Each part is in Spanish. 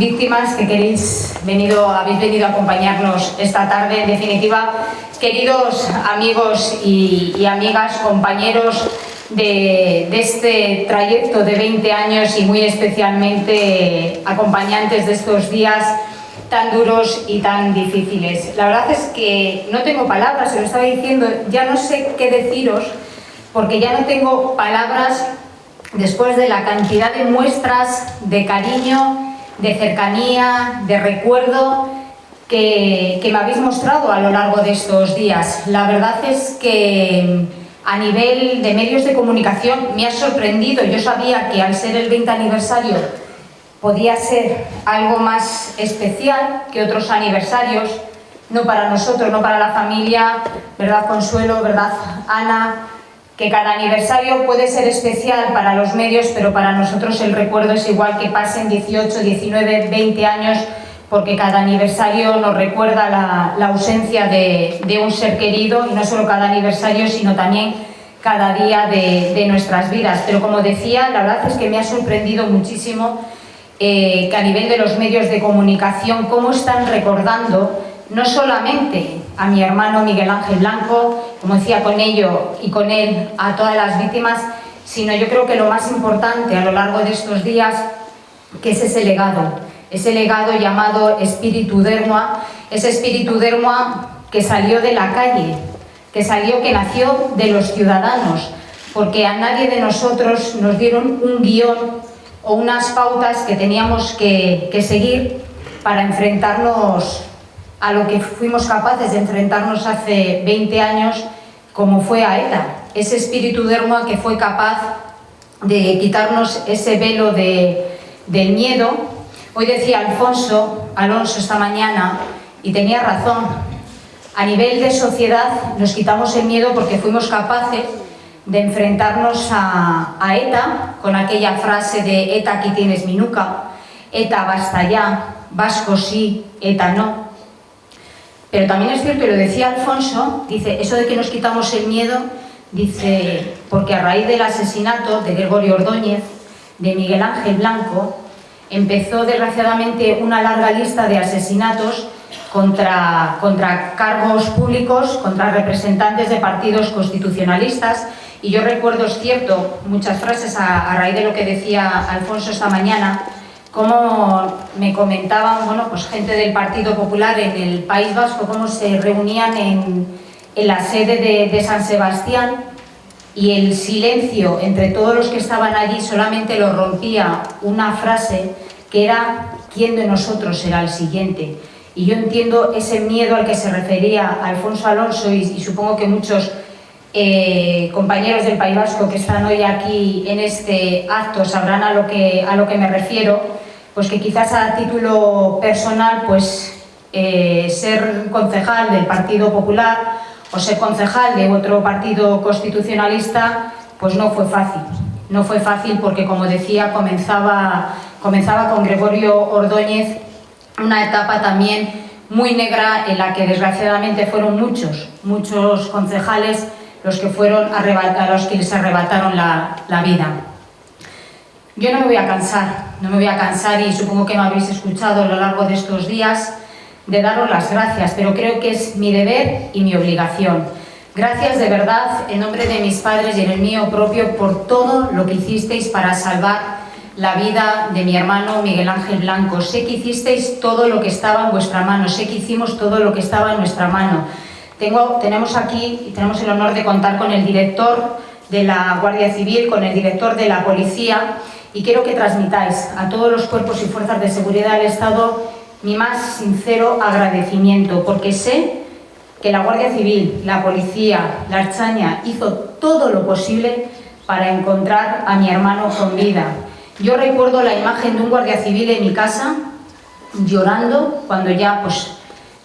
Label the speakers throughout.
Speaker 1: Víctimas que habéis venido a acompañarnos esta tarde. En definitiva, queridos amigos y amigas, compañeros de este trayecto de 20 años y muy especialmente acompañantes de estos días tan duros y tan difíciles. La verdad es que no tengo palabras, se lo estaba diciendo, ya no sé qué deciros, porque ya no tengo palabras después de la cantidad de muestras de cariño, de cercanía, de recuerdo que me habéis mostrado a lo largo de estos días. La verdad es que a nivel de medios de comunicación me ha sorprendido. Yo sabía que al ser el 20 aniversario podía ser algo más especial que otros aniversarios, no para nosotros, no para la familia, ¿verdad, Consuelo? ¿Verdad, Ana? Que cada aniversario puede ser especial para los medios, pero para nosotros el recuerdo es igual, que pasen 18, 19, 20 años, porque cada aniversario nos recuerda la ausencia de un ser querido, y no solo cada aniversario, sino también cada día de nuestras vidas. Pero como decía, la verdad es que me ha sorprendido muchísimo que a nivel de los medios de comunicación, cómo están recordando no solamente a mi hermano Miguel Ángel Blanco, como decía, con ello y con él a todas las víctimas, sino yo creo que lo más importante a lo largo de estos días, que es ese legado llamado espíritu d'Ermua, ese espíritu d'Ermua que salió de la calle, que nació de los ciudadanos, porque a nadie de nosotros nos dieron un guión o unas pautas que teníamos que seguir para enfrentarnos a lo que fuimos capaces de enfrentarnos hace 20 años, como fue a ETA. Ese espíritu d'Ermua que fue capaz de quitarnos ese velo del miedo. Hoy decía Alonso esta mañana, y tenía razón, a nivel de sociedad nos quitamos el miedo porque fuimos capaces de enfrentarnos a ETA con aquella frase de ETA aquí tienes mi nuca, ETA basta ya, vasco sí, ETA no. Pero también es cierto, y lo decía Alfonso, dice, eso de que nos quitamos el miedo, dice, porque a raíz del asesinato de Gregorio Ordóñez, de Miguel Ángel Blanco, empezó desgraciadamente una larga lista de asesinatos contra cargos públicos, contra representantes de partidos constitucionalistas, y yo recuerdo, es cierto, muchas frases a raíz de lo que decía Alfonso esta mañana, cómo me comentaban, bueno, pues gente del Partido Popular en el País Vasco, cómo se reunían en la sede de San Sebastián, y el silencio entre todos los que estaban allí solamente lo rompía una frase que era ¿quién de nosotros será el siguiente? Y yo entiendo ese miedo al que se refería Alfonso Alonso, y supongo que muchos compañeros del País Vasco que están hoy aquí en este acto sabrán a lo que me refiero. Pues que quizás a título personal, pues ser concejal del Partido Popular o ser concejal de otro partido constitucionalista, pues no fue fácil. No fue fácil porque, como decía, comenzaba con Gregorio Ordóñez una etapa también muy negra en la que desgraciadamente fueron muchos concejales los que a los que les arrebataron la vida. Yo no me voy a cansar, y supongo que me habéis escuchado a lo largo de estos días, de daros las gracias, pero creo que es mi deber y mi obligación. Gracias de verdad, en nombre de mis padres y en el mío propio, por todo lo que hicisteis para salvar la vida de mi hermano Miguel Ángel Blanco. Sé que hicisteis todo lo que estaba en vuestra mano, sé que hicimos todo lo que estaba en nuestra mano. Tenemos aquí, y tenemos el honor de contar con el director de la Guardia Civil, con el director de la Policía, y quiero que transmitáis a todos los cuerpos y fuerzas de seguridad del Estado mi más sincero agradecimiento, porque sé que la Guardia Civil, la Policía, la Ertzaintza hizo todo lo posible para encontrar a mi hermano con vida. Yo recuerdo la imagen de un guardia civil en mi casa llorando cuando ya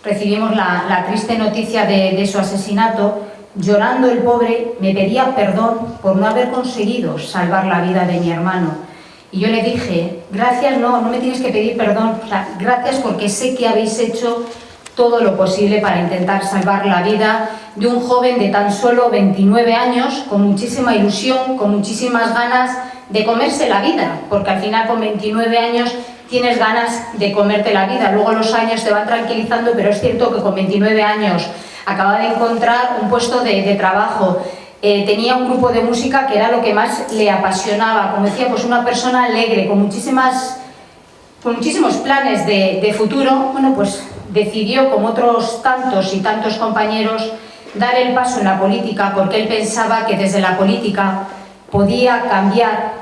Speaker 1: recibimos la triste noticia de su asesinato. Llorando el pobre, me pedía perdón por no haber conseguido salvar la vida de mi hermano. Y yo le dije, gracias, no me tienes que pedir perdón, gracias porque sé que habéis hecho todo lo posible para intentar salvar la vida de un joven de tan solo 29 años, con muchísima ilusión, con muchísimas ganas de comerse la vida, porque al final con 29 años tienes ganas de comerte la vida. Luego los años te van tranquilizando, pero es cierto que con 29 años acaba de encontrar un puesto de trabajo. Tenía un grupo de música que era lo que más le apasionaba. Como decía, pues una persona alegre, con muchísimos planes de futuro. Bueno, pues decidió, como otros tantos y tantos compañeros, dar el paso en la política, porque él pensaba que desde la política podía cambiar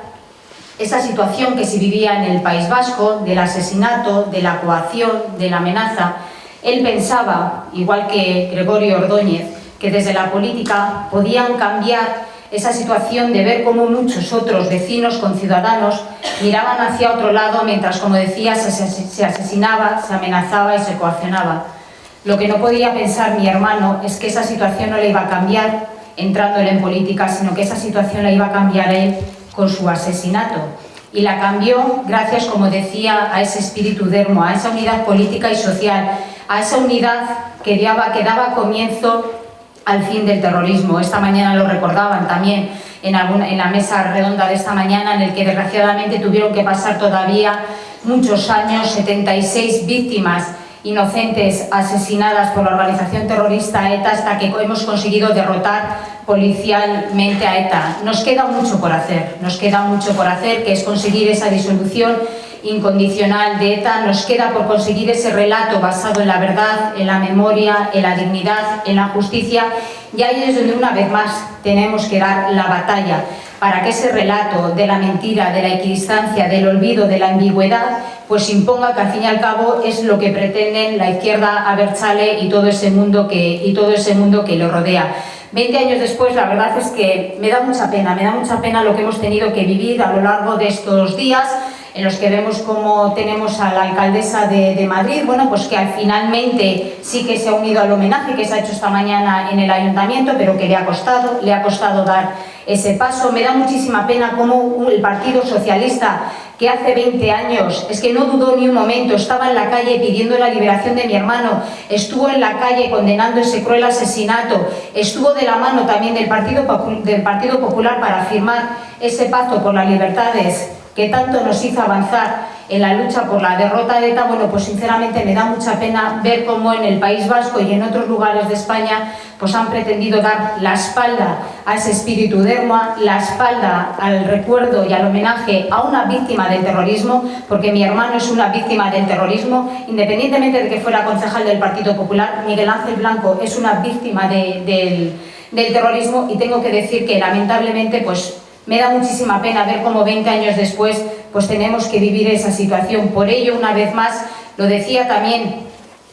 Speaker 1: esa situación que se vivía en el País Vasco, del asesinato, de la coacción, de la amenaza. Él pensaba, igual que Gregorio Ordóñez, que desde la política podían cambiar esa situación de ver cómo muchos otros vecinos, conciudadanos, miraban hacia otro lado mientras, como decía, se asesinaba, se amenazaba y se coaccionaba. Lo que no podía pensar mi hermano es que esa situación no le iba a cambiar entrando él en política, sino que esa situación la iba a cambiar él con su asesinato. Y la cambió gracias, como decía, a ese espíritu d'Ermo, a esa unidad política y social, a esa unidad que daba comienzo al fin del terrorismo. Esta mañana lo recordaban también en la mesa redonda de esta mañana, en el que desgraciadamente tuvieron que pasar todavía muchos años, 76 víctimas inocentes asesinadas por la organización terrorista ETA, hasta que hemos conseguido derrotar policialmente a ETA. Nos queda mucho por hacer, que es conseguir esa disolución incondicional de ETA. Nos queda por conseguir ese relato basado en la verdad, en la memoria, en la dignidad, en la justicia, y ahí es donde una vez más tenemos que dar la batalla para que ese relato de la mentira, de la equidistancia, del olvido, de la ambigüedad, pues imponga, que al fin y al cabo es lo que pretenden la izquierda abertzale y todo ese mundo que lo rodea. 20 años después, la verdad es que me da mucha pena lo que hemos tenido que vivir a lo largo de estos días, en los que vemos cómo tenemos a la alcaldesa de Madrid, bueno, pues que finalmente sí que se ha unido al homenaje que se ha hecho esta mañana en el ayuntamiento, pero que le ha costado dar ese paso. Me da muchísima pena cómo el Partido Socialista, que hace 20 años, es que no dudó ni un momento, estaba en la calle pidiendo la liberación de mi hermano, estuvo en la calle condenando ese cruel asesinato, estuvo de la mano también del Partido Popular para firmar ese pacto por las libertades que tanto nos hizo avanzar en la lucha por la derrota de ETA. Bueno, pues sinceramente me da mucha pena ver cómo en el País Vasco y en otros lugares de España pues han pretendido dar la espalda a ese espíritu d'Ermo, la espalda al recuerdo y al homenaje a una víctima del terrorismo, porque mi hermano es una víctima del terrorismo, independientemente de que fuera concejal del Partido Popular. Miguel Ángel Blanco es una víctima del terrorismo, y tengo que decir que lamentablemente pues me da muchísima pena ver cómo 20 años después pues tenemos que vivir esa situación. Por ello, una vez más, lo decía también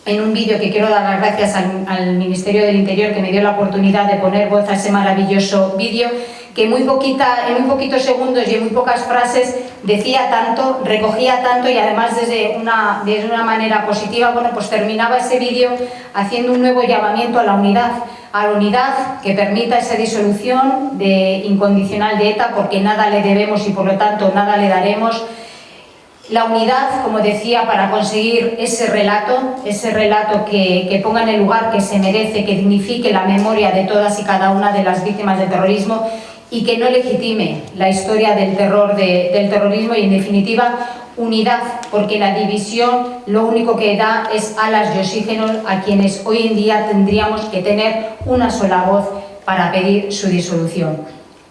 Speaker 1: en un vídeo, que quiero dar las gracias al Ministerio del Interior, que me dio la oportunidad de poner voz a ese maravilloso vídeo, que en muy poquitos segundos y en muy pocas frases decía tanto, recogía tanto, y además desde una manera positiva. Bueno, pues terminaba ese vídeo haciendo un nuevo llamamiento a la unidad que permita esa disolución incondicional de ETA, porque nada le debemos y por lo tanto nada le daremos. La unidad, como decía, para conseguir ese relato que ponga en el lugar que se merece, que dignifique la memoria de todas y cada una de las víctimas del terrorismo, y que no legitime la historia del terrorismo, y en definitiva unidad, porque la división lo único que da es alas y oxígeno a quienes hoy en día tendríamos que tener una sola voz para pedir su disolución.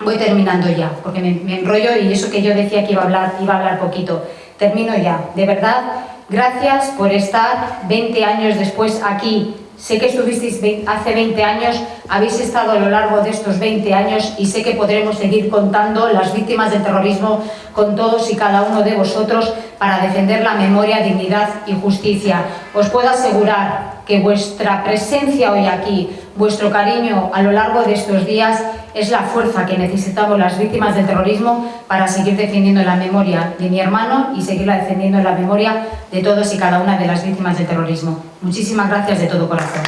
Speaker 1: Voy terminando ya, porque me enrollo, y eso que yo decía que iba a hablar poquito. Termino ya. De verdad, gracias por estar 20 años después aquí. Sé que estuvisteis hace 20 años, habéis estado a lo largo de estos 20 años, y sé que podremos seguir contando las víctimas del terrorismo con todos y cada uno de vosotros para defender la memoria, dignidad y justicia. Os puedo asegurar que vuestra presencia hoy aquí, vuestro cariño a lo largo de estos días, es la fuerza que necesitamos las víctimas del terrorismo para seguir defendiendo la memoria de mi hermano y seguir defendiendo la memoria de todos y cada una de las víctimas del terrorismo. Muchísimas gracias de todo corazón.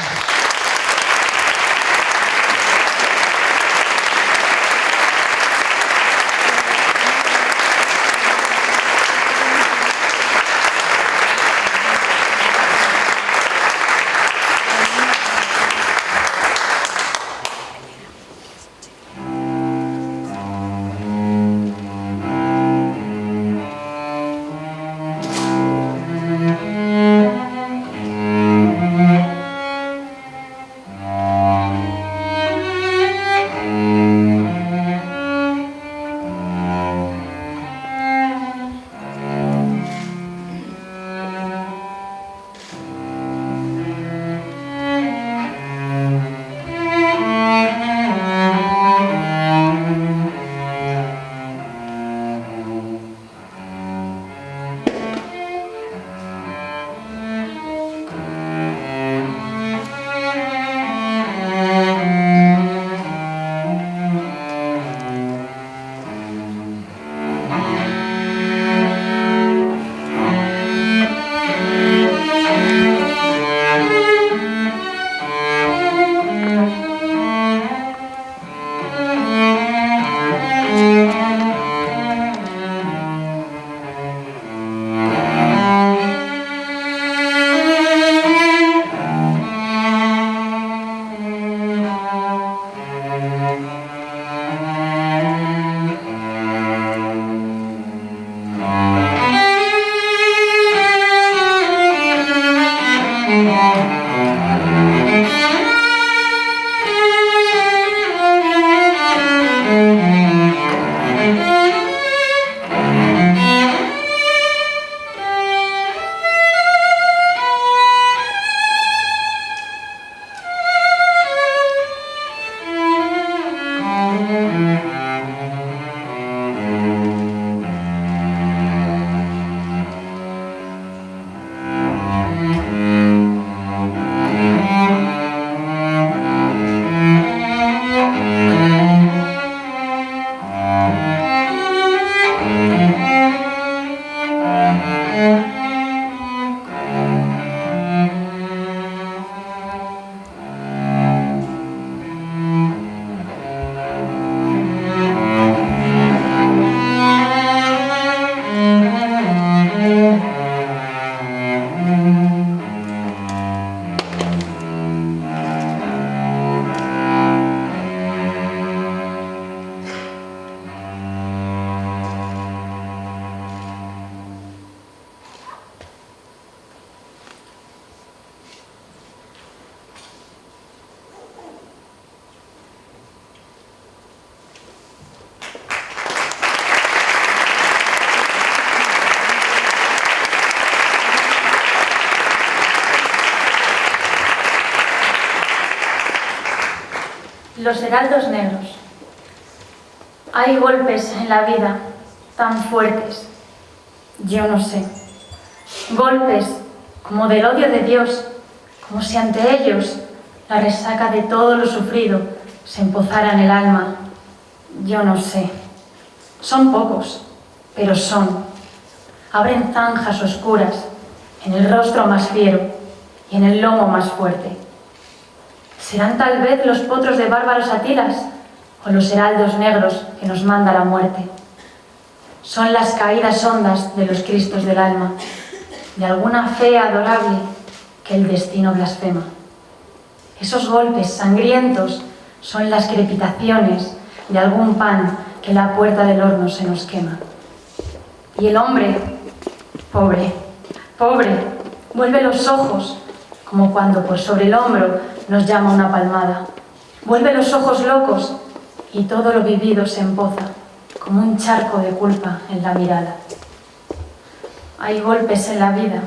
Speaker 2: Los heraldos negros. Hay golpes en la vida tan fuertes, yo no sé. Golpes como del odio de Dios, como si ante ellos la resaca de todo lo sufrido se empozara en el alma, yo no sé. Son pocos, pero son. Abren zanjas oscuras en el rostro más fiero y en el lomo más fuerte. ¿Serán tal vez los potros de bárbaros Atilas o los heraldos negros que nos manda la muerte? Son las caídas hondas de los Cristos del alma, de alguna fe adorable que el destino blasfema. Esos golpes sangrientos son las crepitaciones de algún pan que en la puerta del horno se nos quema. Y el hombre, pobre, pobre, vuelve los ojos como cuando por sobre el hombro nos llama una palmada. Vuelve los ojos locos y todo lo vivido se empoza como un charco de culpa en la mirada. Hay golpes en la vida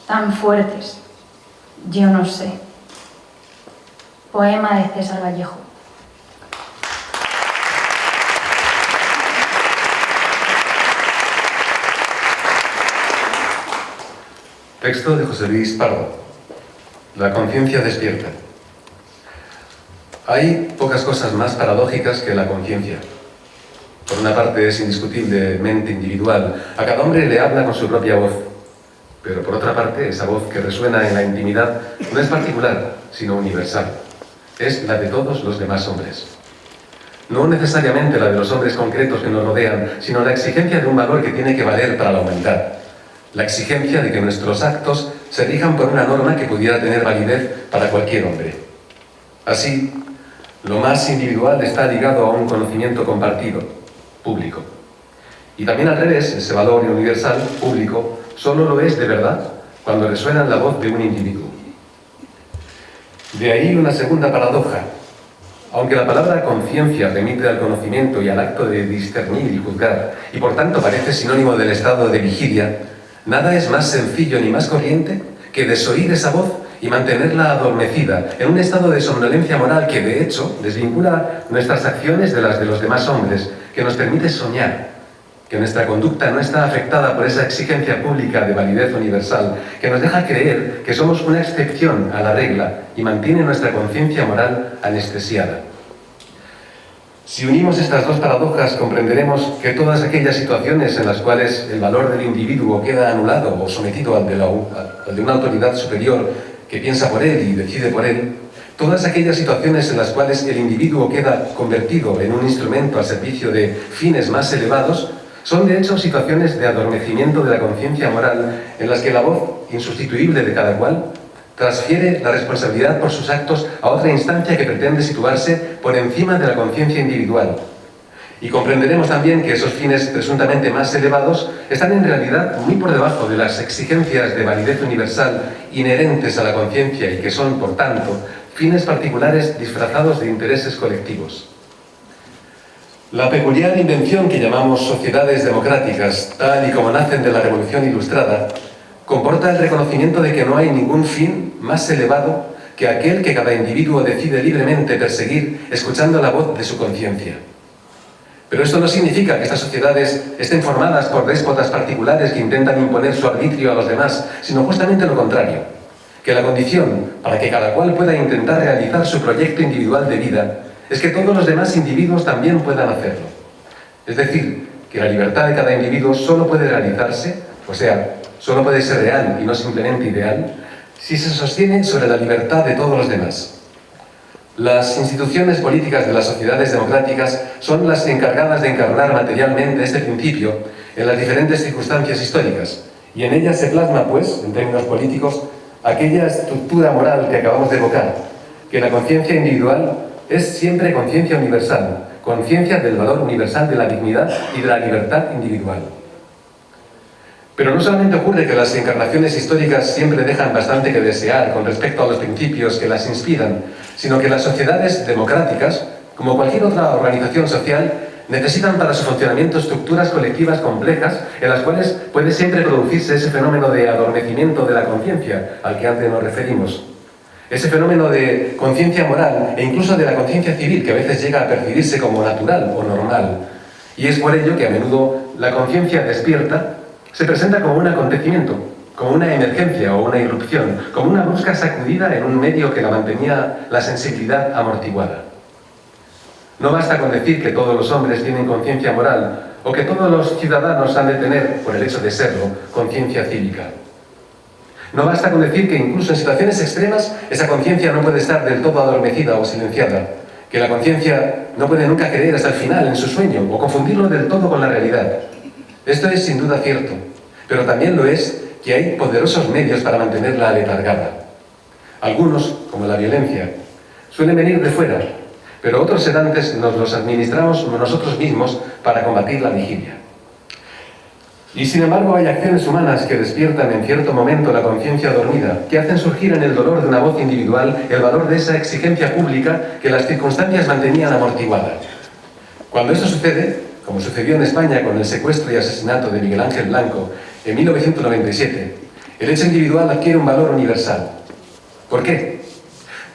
Speaker 2: tan fuertes, yo no sé. Poema de César Vallejo.
Speaker 3: Texto de José Luis Pardo. La conciencia despierta. Hay pocas cosas más paradójicas que la conciencia. Por una parte es indiscutiblemente individual, a cada hombre le habla con su propia voz, pero por otra parte esa voz que resuena en la intimidad no es particular, sino universal. Es la de todos los demás hombres. No necesariamente la de los hombres concretos que nos rodean, sino la exigencia de un valor que tiene que valer para la humanidad. La exigencia de que nuestros actos se rijan por una norma que pudiera tener validez para cualquier hombre. Así, lo más individual está ligado a un conocimiento compartido, público. Y también al revés, ese valor universal, público, solo lo es de verdad cuando resuena en la voz de un individuo. De ahí una segunda paradoja. Aunque la palabra conciencia remite al conocimiento y al acto de discernir y juzgar, y por tanto parece sinónimo del estado de vigilia, nada es más sencillo ni más corriente que desoír esa voz y mantenerla adormecida en un estado de somnolencia moral que, de hecho, desvincula nuestras acciones de las de los demás hombres, que nos permite soñar, que nuestra conducta no está afectada por esa exigencia pública de validez universal, que nos deja creer que somos una excepción a la regla y mantiene nuestra conciencia moral anestesiada. Si unimos estas dos paradojas, comprenderemos que todas aquellas situaciones en las cuales el valor del individuo queda anulado o sometido al de una autoridad superior que piensa por él y decide por él, todas aquellas situaciones en las cuales el individuo queda convertido en un instrumento al servicio de fines más elevados, son de hecho situaciones de adormecimiento de la conciencia moral en las que la voz insustituible de cada cual transfiere la responsabilidad por sus actos a otra instancia que pretende situarse por encima de la conciencia individual. Y comprenderemos también que esos fines presuntamente más elevados están en realidad muy por debajo de las exigencias de validez universal inherentes a la conciencia y que son, por tanto, fines particulares disfrazados de intereses colectivos. La peculiar invención que llamamos sociedades democráticas, tal y como nacen de la Revolución Ilustrada, comporta el reconocimiento de que no hay ningún fin más elevado que aquel que cada individuo decide libremente perseguir escuchando la voz de su conciencia. Pero esto no significa que estas sociedades estén formadas por déspotas particulares que intentan imponer su arbitrio a los demás, sino justamente lo contrario, que la condición para que cada cual pueda intentar realizar su proyecto individual de vida es que todos los demás individuos también puedan hacerlo. Es decir, que la libertad de cada individuo solo puede realizarse, o sea, solo puede ser real y no simplemente ideal, si se sostiene sobre la libertad de todos los demás. Las instituciones políticas de las sociedades democráticas son las encargadas de encarnar materialmente este principio en las diferentes circunstancias históricas, y en ellas se plasma, pues, en términos políticos, aquella estructura moral que acabamos de evocar, que la conciencia individual es siempre conciencia universal, conciencia del valor universal de la dignidad y de la libertad individual. Pero no solamente ocurre que las encarnaciones históricas siempre dejan bastante que desear con respecto a los principios que las inspiran, sino que las sociedades democráticas, como cualquier otra organización social, necesitan para su funcionamiento estructuras colectivas complejas en las cuales puede siempre producirse ese fenómeno de adormecimiento de la conciencia al que antes nos referimos. Ese fenómeno de conciencia moral e incluso de la conciencia civil que a veces llega a percibirse como natural o normal. Y es por ello que a menudo la conciencia despierta se presenta como un acontecimiento, como una emergencia o una irrupción, como una brusca sacudida en un medio que la mantenía la sensibilidad amortiguada. No basta con decir que todos los hombres tienen conciencia moral o que todos los ciudadanos han de tener, por el hecho de serlo, conciencia cívica. No basta con decir que incluso en situaciones extremas esa conciencia no puede estar del todo adormecida o silenciada, que la conciencia no puede nunca creer hasta el final en su sueño o confundirlo del todo con la realidad. Esto es sin duda cierto, pero también lo es que hay poderosos medios para mantenerla aletargada. Algunos, como la violencia, suelen venir de fuera, pero otros sedantes nos los administramos nosotros mismos para combatir la vigilia. Y sin embargo hay acciones humanas que despiertan en cierto momento la conciencia dormida, que hacen surgir en el dolor de una voz individual el valor de esa exigencia pública que las circunstancias mantenían amortiguada. Cuando esto sucede, como sucedió en España con el secuestro y asesinato de Miguel Ángel Blanco en 1997, el hecho individual adquiere un valor universal. ¿Por qué?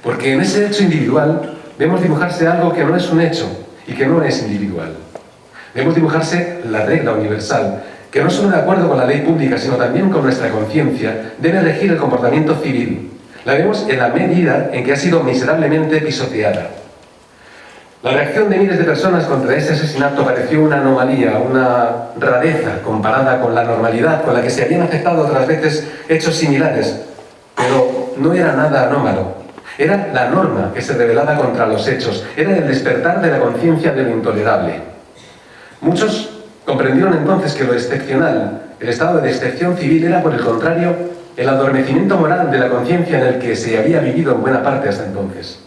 Speaker 3: Porque en ese hecho individual vemos dibujarse algo que no es un hecho y que no es individual. Vemos dibujarse la regla universal, que no solo de acuerdo con la ley pública, sino también con nuestra conciencia, debe regir el comportamiento civil. La vemos en la medida en que ha sido miserablemente pisoteada. La reacción de miles de personas contra ese asesinato pareció una anomalía, una rareza comparada con la normalidad con la que se habían aceptado otras veces hechos similares, pero no era nada anómalo. Era la norma que se rebelaba contra los hechos, era el despertar de la conciencia de lo intolerable. Muchos comprendieron entonces que lo excepcional, el estado de excepción civil, era por el contrario el adormecimiento moral de la conciencia en el que se había vivido en buena parte hasta entonces.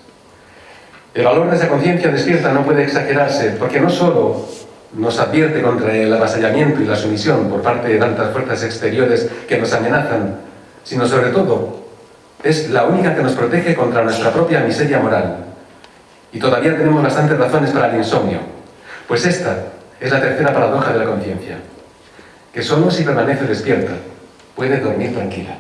Speaker 3: El valor de esa conciencia despierta no puede exagerarse, porque no solo nos advierte contra el avasallamiento y la sumisión por parte de tantas fuerzas exteriores que nos amenazan, sino sobre todo es la única que nos protege contra nuestra propia miseria moral. Y todavía tenemos bastantes razones para el insomnio, pues esta es la tercera paradoja de la conciencia, que solo si permanece despierta puede dormir tranquila.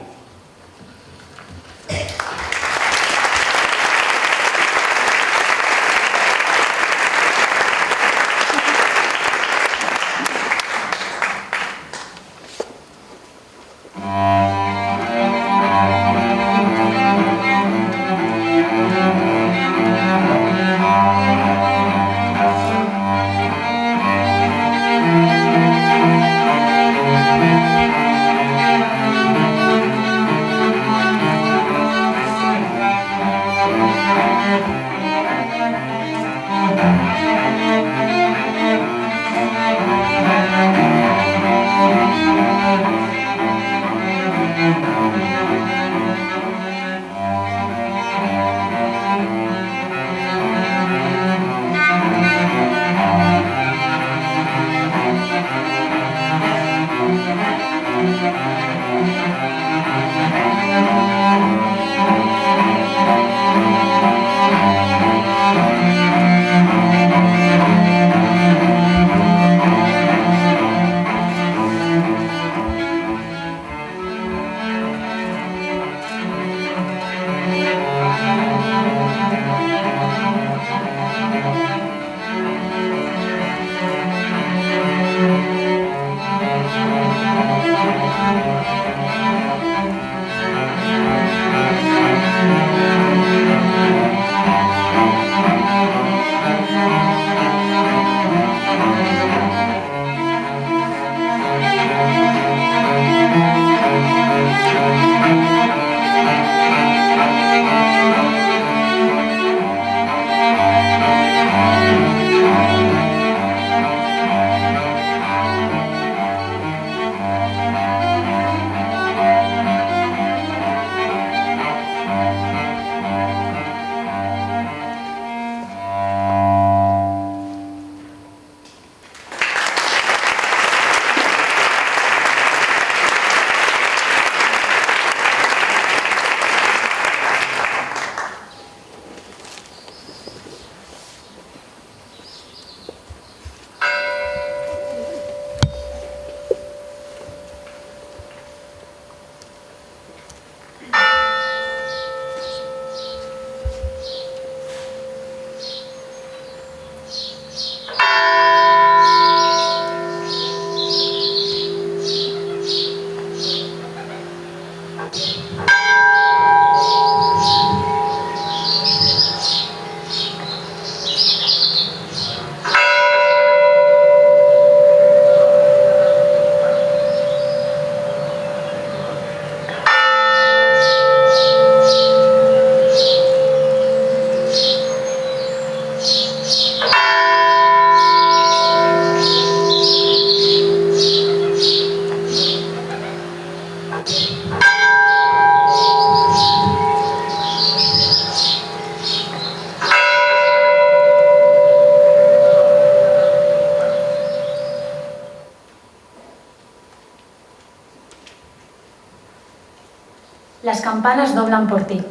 Speaker 2: campanas doblan por ti.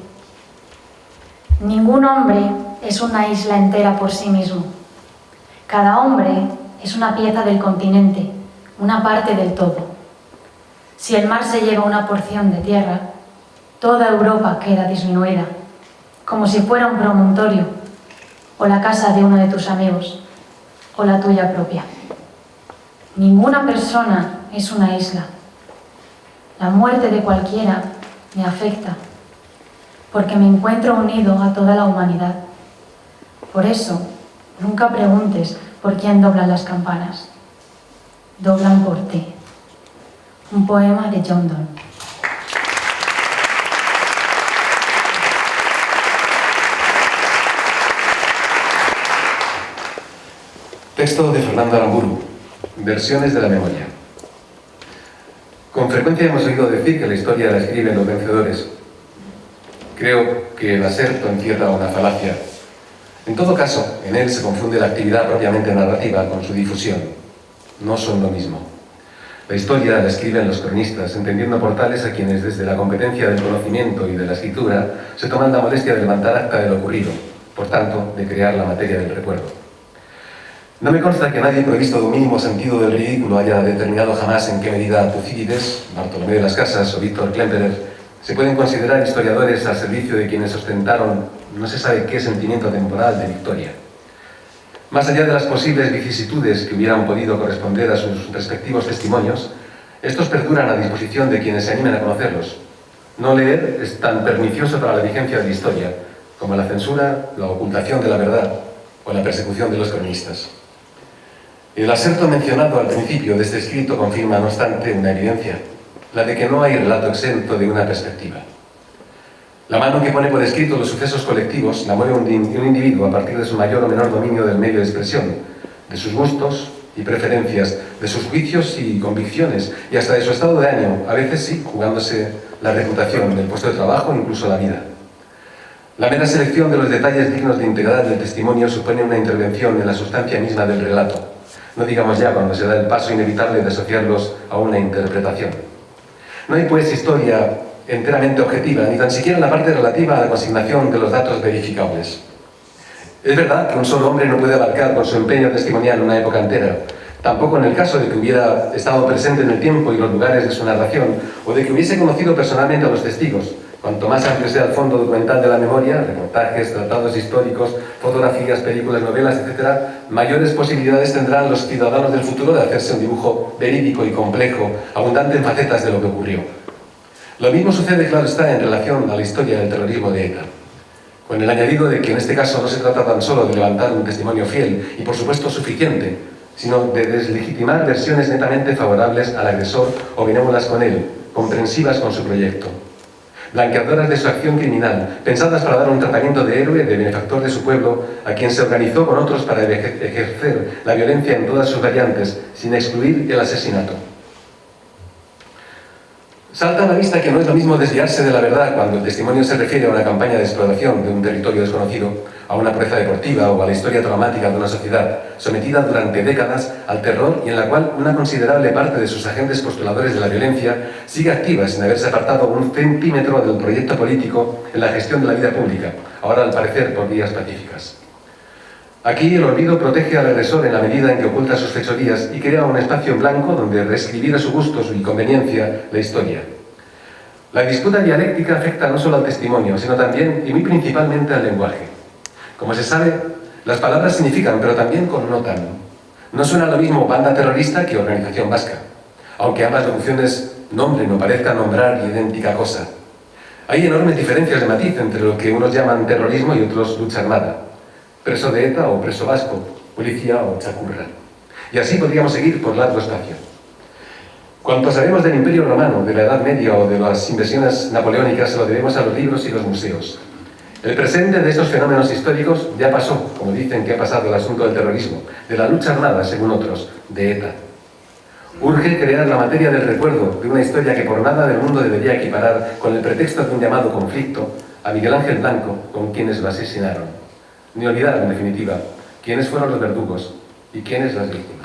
Speaker 2: Ningún hombre es una isla entera por sí mismo. Cada hombre es una pieza del continente, una parte del todo. Si el mar se lleva una porción de tierra, toda Europa queda disminuida, como si fuera un promontorio, o la casa de uno de tus amigos, o la tuya propia. Ninguna persona es una isla. La muerte de cualquiera me afecta, porque me encuentro unido a toda la humanidad. Por eso, nunca preguntes por quién doblan las campanas. Doblan por ti. Un poema de John Donne.
Speaker 3: Texto de Fernando Aramburu, Versiones de la memoria. Con frecuencia hemos oído decir que la historia la escriben los vencedores. Creo que el aserto encierra una falacia. En todo caso, en él se confunde la actividad propiamente narrativa con su difusión. No son lo mismo. La historia la escriben los cronistas, entendiendo por tales a quienes desde la competencia del conocimiento y de la escritura se toman la molestia de levantar acta de lo ocurrido, por tanto, de crear la materia del recuerdo. No me consta que nadie provisto de un mínimo sentido del ridículo haya determinado jamás en qué medida Tucídides, Bartolomé de las Casas o Víctor Klemperer se pueden considerar historiadores al servicio de quienes ostentaron no se sabe qué sentimiento temporal de victoria. Más allá de las posibles vicisitudes que hubieran podido corresponder a sus respectivos testimonios, estos perduran a disposición de quienes se animen a conocerlos. No leer es tan pernicioso para la vigencia de la historia como la censura, la ocultación de la verdad o la persecución de los cronistas. El aserto mencionado al principio de este escrito confirma, no obstante, una evidencia, la de que no hay relato exento de una perspectiva. La mano que pone por escrito los sucesos colectivos la mueve un individuo a partir de su mayor o menor dominio del medio de expresión, de sus gustos y preferencias, de sus juicios y convicciones, y hasta de su estado de ánimo, a veces sí, jugándose la reputación, el puesto de trabajo e incluso la vida. La mera selección de los detalles dignos de integrar el testimonio supone una intervención en la sustancia misma del relato, no digamos ya cuando se da el paso inevitable de asociarlos a una interpretación. No hay pues historia enteramente objetiva, ni tan siquiera en la parte relativa a la consignación de los datos verificables. Es verdad que un solo hombre no puede abarcar con su empeño testimonial una época entera, tampoco en el caso de que hubiera estado presente en el tiempo y los lugares de su narración, o de que hubiese conocido personalmente a los testigos. Cuanto más amplio sea el fondo documental de la memoria, reportajes, tratados históricos, fotografías, películas, novelas, etc., mayores posibilidades tendrán los ciudadanos del futuro de hacerse un dibujo verídico y complejo, abundante en facetas de lo que ocurrió. Lo mismo sucede, claro está, en relación a la historia del terrorismo de ETA, con el añadido de que en este caso no se trata tan solo de levantar un testimonio fiel y por supuesto suficiente, sino de deslegitimar versiones netamente favorables al agresor o benévolas con él, comprensivas con su proyecto, blanqueadoras de su acción criminal, pensadas para dar un tratamiento de héroe, de benefactor de su pueblo, a quien se organizó con otros para ejercer la violencia en todas sus variantes, sin excluir el asesinato. Salta a la vista que no es lo mismo desviarse de la verdad cuando el testimonio se refiere a una campaña de exploración de un territorio desconocido, a una proeza deportiva o a la historia traumática de una sociedad sometida durante décadas al terror y en la cual una considerable parte de sus agentes postuladores de la violencia sigue activa sin haberse apartado un centímetro del proyecto político en la gestión de la vida pública, ahora al parecer por vías pacíficas. Aquí el olvido protege al agresor en la medida en que oculta sus fechorías y crea un espacio en blanco donde reescribir a su gusto y conveniencia la historia. La disputa dialéctica afecta no solo al testimonio, sino también y muy principalmente al lenguaje. Como se sabe, las palabras significan, pero también connotan. No suena lo mismo banda terrorista que organización vasca, aunque ambas locuciones nombren o parezcan nombrar idéntica cosa. Hay enormes diferencias de matiz entre lo que unos llaman terrorismo y otros lucha armada. Preso de ETA o preso vasco, policía o chacurra. Y así podríamos seguir por largo espacio. Cuanto sabemos del Imperio Romano, de la Edad Media o de las invasiones napoleónicas se lo debemos a los libros y los museos. El presente de estos fenómenos históricos ya pasó, como dicen que ha pasado el asunto del terrorismo, de la lucha armada, según otros, de ETA. Urge crear la materia del recuerdo de una historia que por nada del mundo debería equiparar, con el pretexto de un llamado conflicto, a Miguel Ángel Blanco con quienes lo asesinaron. Ni olvidar, en definitiva, quiénes fueron los verdugos y quiénes las víctimas.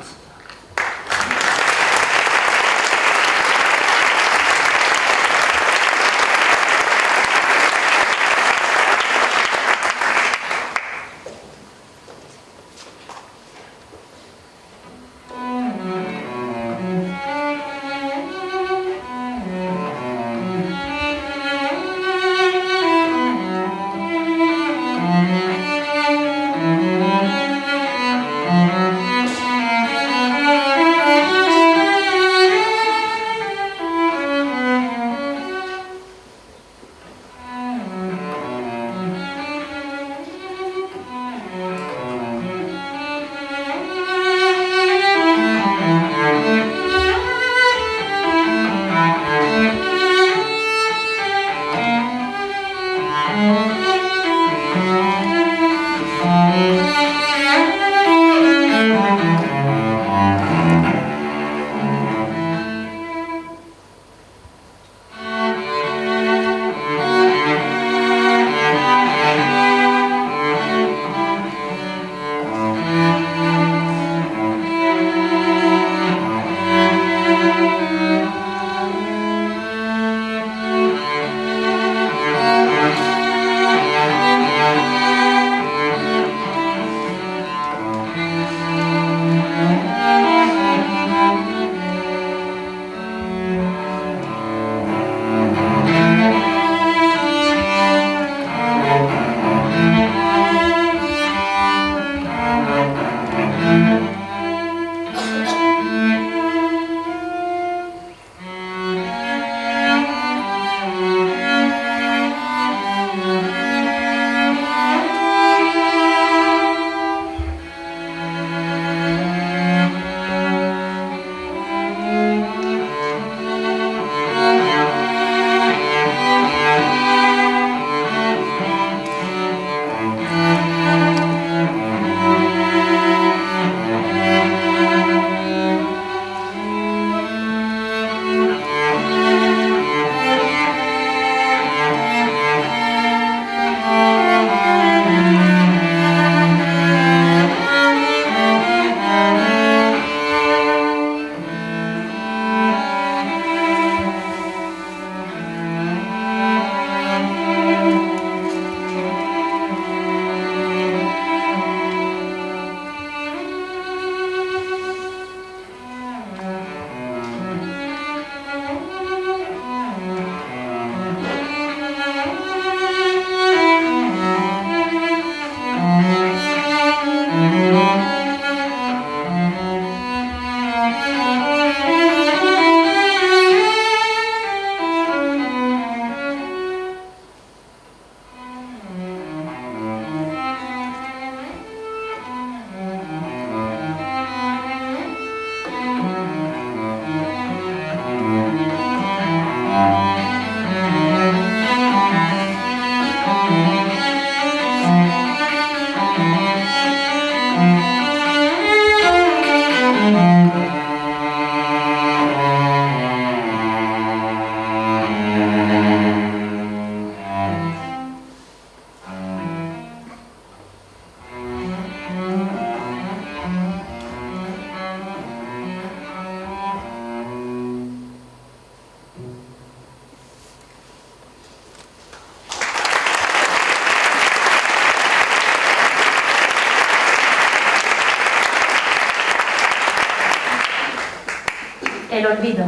Speaker 2: El olvido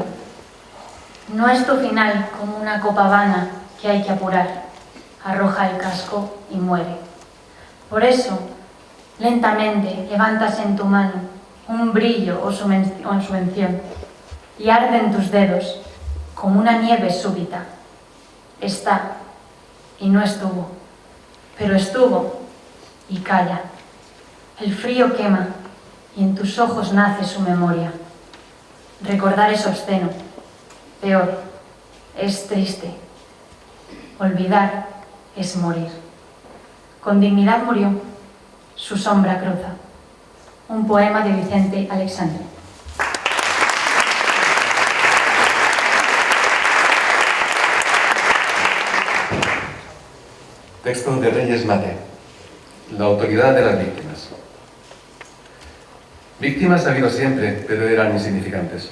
Speaker 2: no es tu final como una copa vana que hay que apurar. Arroja el casco y muere. Por eso, lentamente levantas en tu mano un brillo o su mención y arde en tus dedos como una nieve súbita. Está y no estuvo, pero estuvo y calla. El frío quema y en tus ojos nace su memoria. Recordar es obsceno, peor, es triste. Olvidar es morir. Con dignidad murió, su sombra cruza. Un poema de Vicente Alexandre.
Speaker 3: Texto de Reyes Mate. La autoridad de las víctimas. Víctimas ha habido siempre, pero eran insignificantes.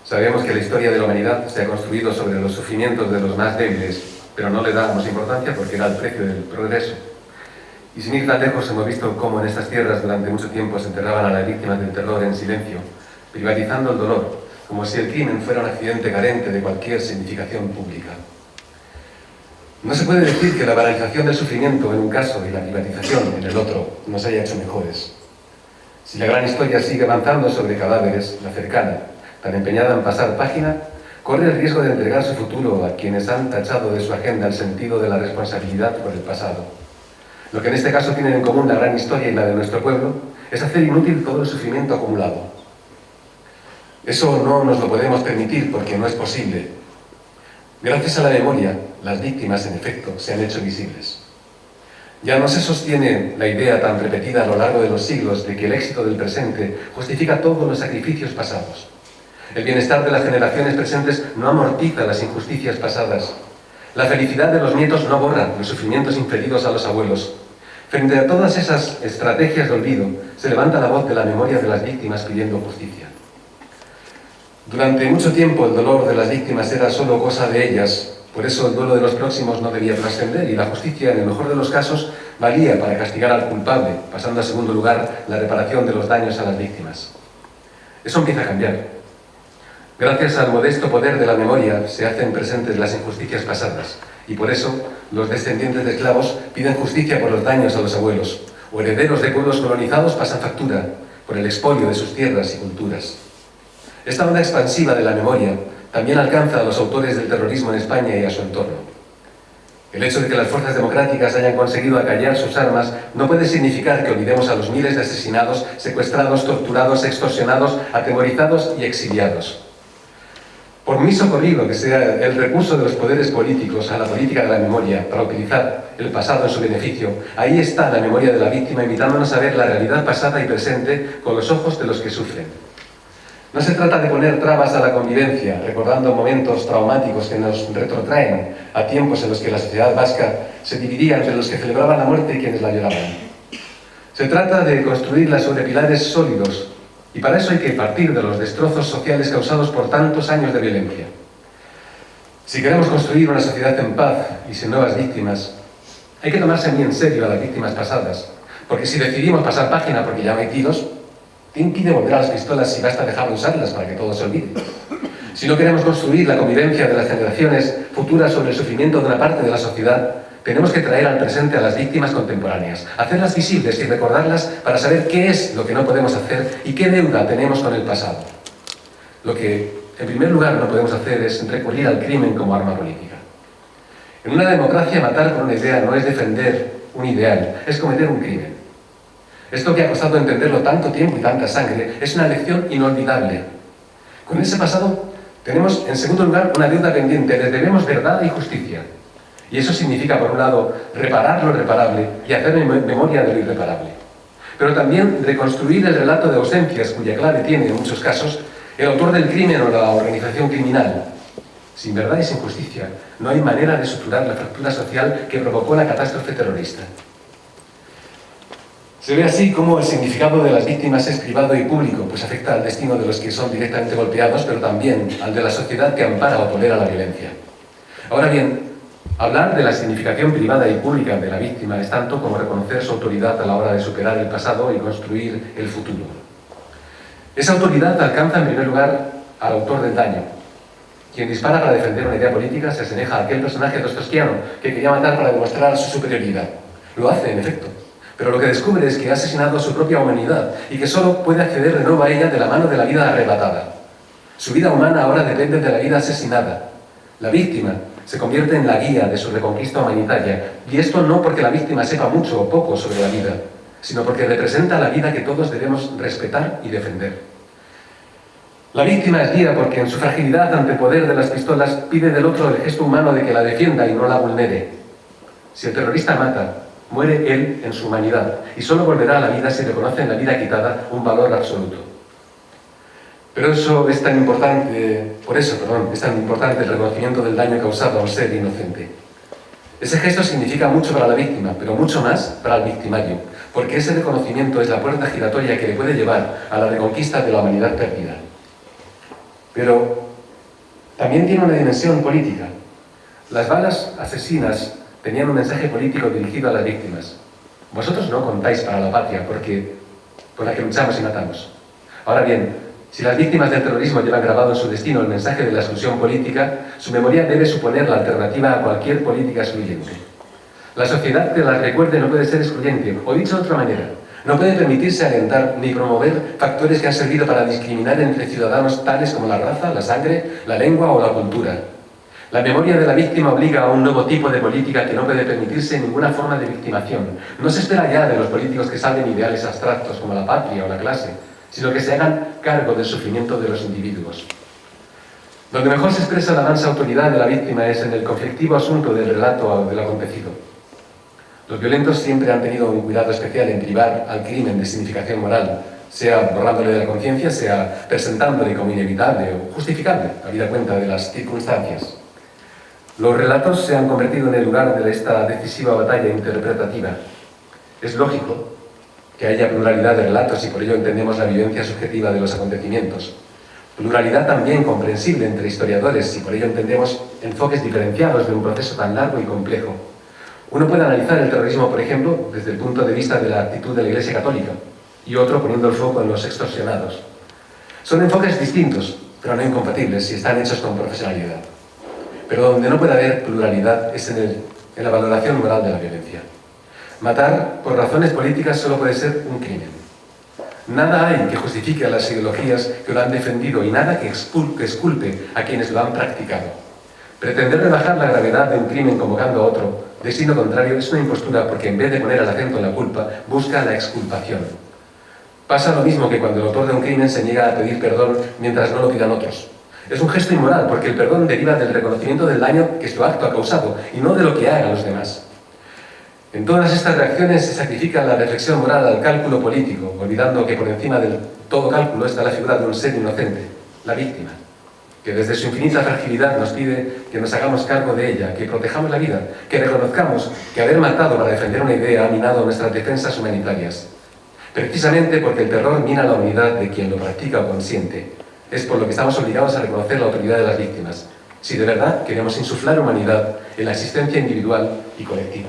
Speaker 3: Sabemos que la historia de la humanidad se ha construido sobre los sufrimientos de los más débiles, pero no le dábamos importancia porque era el precio del progreso. Y sin ir tan lejos hemos visto cómo en estas tierras durante mucho tiempo se enterraban a las víctimas del terror en silencio, privatizando el dolor, como si el crimen fuera un accidente carente de cualquier significación pública. No se puede decir que la banalización del sufrimiento en un caso y la privatización en el otro nos haya hecho mejores. Si la gran historia sigue avanzando sobre cadáveres, la cercana, tan empeñada en pasar página, corre el riesgo de entregar su futuro a quienes han tachado de su agenda el sentido de la responsabilidad por el pasado. Lo que en este caso tienen en común la gran historia y la de nuestro pueblo es hacer inútil todo el sufrimiento acumulado. Eso no nos lo podemos permitir porque no es posible. Gracias a la memoria, las víctimas, en efecto, se han hecho visibles. Ya no se sostiene la idea tan repetida a lo largo de los siglos de que el éxito del presente justifica todos los sacrificios pasados. El bienestar de las generaciones presentes no amortiza las injusticias pasadas. La felicidad de los nietos no borra los sufrimientos inferidos a los abuelos. Frente a todas esas estrategias de olvido, se levanta la voz de la memoria de las víctimas pidiendo justicia. Durante mucho tiempo el dolor de las víctimas era solo cosa de ellas, por eso el duelo de los próximos no debía trascender y la justicia, en el mejor de los casos, valía para castigar al culpable, pasando a segundo lugar la reparación de los daños a las víctimas. Eso empieza a cambiar. Gracias al modesto poder de la memoria se hacen presentes las injusticias pasadas y por eso los descendientes de esclavos piden justicia por los daños a los abuelos o herederos de pueblos colonizados pasan factura por el expolio de sus tierras y culturas. Esta onda expansiva de la memoria también alcanza a los autores del terrorismo en España y a su entorno. El hecho de que las fuerzas democráticas hayan conseguido acallar sus armas no puede significar que olvidemos a los miles de asesinados, secuestrados, torturados, extorsionados, atemorizados y exiliados. Por muy socorrido que sea el recurso de los poderes políticos a la política de la memoria para utilizar el pasado en su beneficio, ahí está la memoria de la víctima invitándonos a ver la realidad pasada y presente con los ojos de los que sufren. No se trata de poner trabas a la convivencia, recordando momentos traumáticos que nos retrotraen a tiempos en los que la sociedad vasca se dividía entre los que celebraban la muerte y quienes la lloraban. Se trata de construirla sobre pilares sólidos, y para eso hay que partir de los destrozos sociales causados por tantos años de violencia. Si queremos construir una sociedad en paz y sin nuevas víctimas, hay que tomarse muy en serio a las víctimas pasadas, porque si decidimos pasar página porque ya no hay tiros, ¿qué impide volver a las pistolas si basta dejar de usarlas para que todo se olvide? Si no queremos construir la convivencia de las generaciones futuras sobre el sufrimiento de una parte de la sociedad, tenemos que traer al presente a las víctimas contemporáneas, hacerlas visibles y recordarlas para saber qué es lo que no podemos hacer y qué deuda tenemos con el pasado. Lo que, en primer lugar, no podemos hacer es recurrir al crimen como arma política. En una democracia, matar por una idea no es defender un ideal, es cometer un crimen. Esto que ha costado entenderlo tanto tiempo y tanta sangre es una lección inolvidable. Con ese pasado tenemos, en segundo lugar, una deuda pendiente. Les debemos verdad y justicia. Y eso significa, por un lado, reparar lo irreparable y hacer memoria de lo irreparable. Pero también reconstruir el relato de ausencias, cuya clave tiene, en muchos casos, el autor del crimen o la organización criminal. Sin verdad y sin justicia, no hay manera de suturar la fractura social que provocó la catástrofe terrorista. Se ve así cómo el significado de las víctimas es privado y público, pues afecta al destino de los que son directamente golpeados, pero también al de la sociedad que ampara o tolera la violencia. Ahora bien, hablar de la significación privada y pública de la víctima es tanto como reconocer su autoridad a la hora de superar el pasado y construir el futuro. Esa autoridad alcanza en primer lugar al autor del daño. Quien dispara para defender una idea política se asemeja a aquel personaje dostoyevskiano que quería matar para demostrar su superioridad. Lo hace, en efecto, pero lo que descubre es que ha asesinado a su propia humanidad y que solo puede acceder de nuevo a ella de la mano de la vida arrebatada. Su vida humana ahora depende de la vida asesinada. La víctima se convierte en la guía de su reconquista humanitaria, y esto no porque la víctima sepa mucho o poco sobre la vida, sino porque representa la vida que todos debemos respetar y defender. La víctima es guía porque en su fragilidad ante el poder de las pistolas pide del otro el gesto humano de que la defienda y no la vulnere. Si el terrorista mata, muere él en su humanidad y solo volverá a la vida si reconoce en la vida quitada un valor absoluto. Por eso es tan importante el reconocimiento del daño causado a un ser inocente. Ese gesto significa mucho para la víctima, pero mucho más para el victimario, porque ese reconocimiento es la puerta giratoria que le puede llevar a la reconquista de la humanidad perdida. Pero también tiene una dimensión política. Las balas asesinas tenían un mensaje político dirigido a las víctimas. Vosotros no contáis para la patria por la que luchamos y matamos. Ahora bien, si las víctimas del terrorismo llevan grabado en su destino el mensaje de la exclusión política, su memoria debe suponer la alternativa a cualquier política excluyente. La sociedad que las recuerde no puede ser excluyente, o dicho de otra manera, no puede permitirse alentar ni promover factores que han servido para discriminar entre ciudadanos tales como la raza, la sangre, la lengua o la cultura. La memoria de la víctima obliga a un nuevo tipo de política que no puede permitirse ninguna forma de victimación. No se espera ya de los políticos que salven ideales abstractos como la patria o la clase, sino que se hagan cargo del sufrimiento de los individuos. Donde mejor se expresa la mansa autoridad de la víctima es en el conflictivo asunto del relato del acontecido. Los violentos siempre han tenido un cuidado especial en privar al crimen de significación moral, sea borrándole de la conciencia, sea presentándole como inevitable o justificable, habida cuenta de las circunstancias. Los relatos se han convertido en el lugar de esta decisiva batalla interpretativa. Es lógico que haya pluralidad de relatos y por ello entendemos la vivencia subjetiva de los acontecimientos. Pluralidad también comprensible entre historiadores y por ello entendemos enfoques diferenciados de un proceso tan largo y complejo. Uno puede analizar el terrorismo, por ejemplo, desde el punto de vista de la actitud de la Iglesia Católica y otro poniendo el foco en los extorsionados. Son enfoques distintos, pero no incompatibles si están hechos con profesionalidad. Pero donde no puede haber pluralidad es en la valoración moral de la violencia. Matar por razones políticas solo puede ser un crimen. Nada hay que justifique a las ideologías que lo han defendido y nada que exculpe a quienes lo han practicado. Pretender rebajar la gravedad de un crimen convocando a otro, destino contrario, es una impostura porque en vez de poner el acento en la culpa, busca la exculpación. Pasa lo mismo que cuando el autor de un crimen se niega a pedir perdón mientras no lo pidan otros. Es un gesto inmoral porque el perdón deriva del reconocimiento del daño que su acto ha causado y no de lo que hagan los demás. En todas estas reacciones se sacrifica la reflexión moral al cálculo político, olvidando que por encima del todo cálculo está la figura de un ser inocente, la víctima, que desde su infinita fragilidad nos pide que nos hagamos cargo de ella, que protejamos la vida, que reconozcamos que haber matado para defender una idea ha minado nuestras defensas humanitarias. Precisamente porque el terror mina la unidad de quien lo practica o consiente. Es por lo que estamos obligados a reconocer la autoridad de las víctimas, si de verdad queremos insuflar humanidad en la existencia individual y colectiva.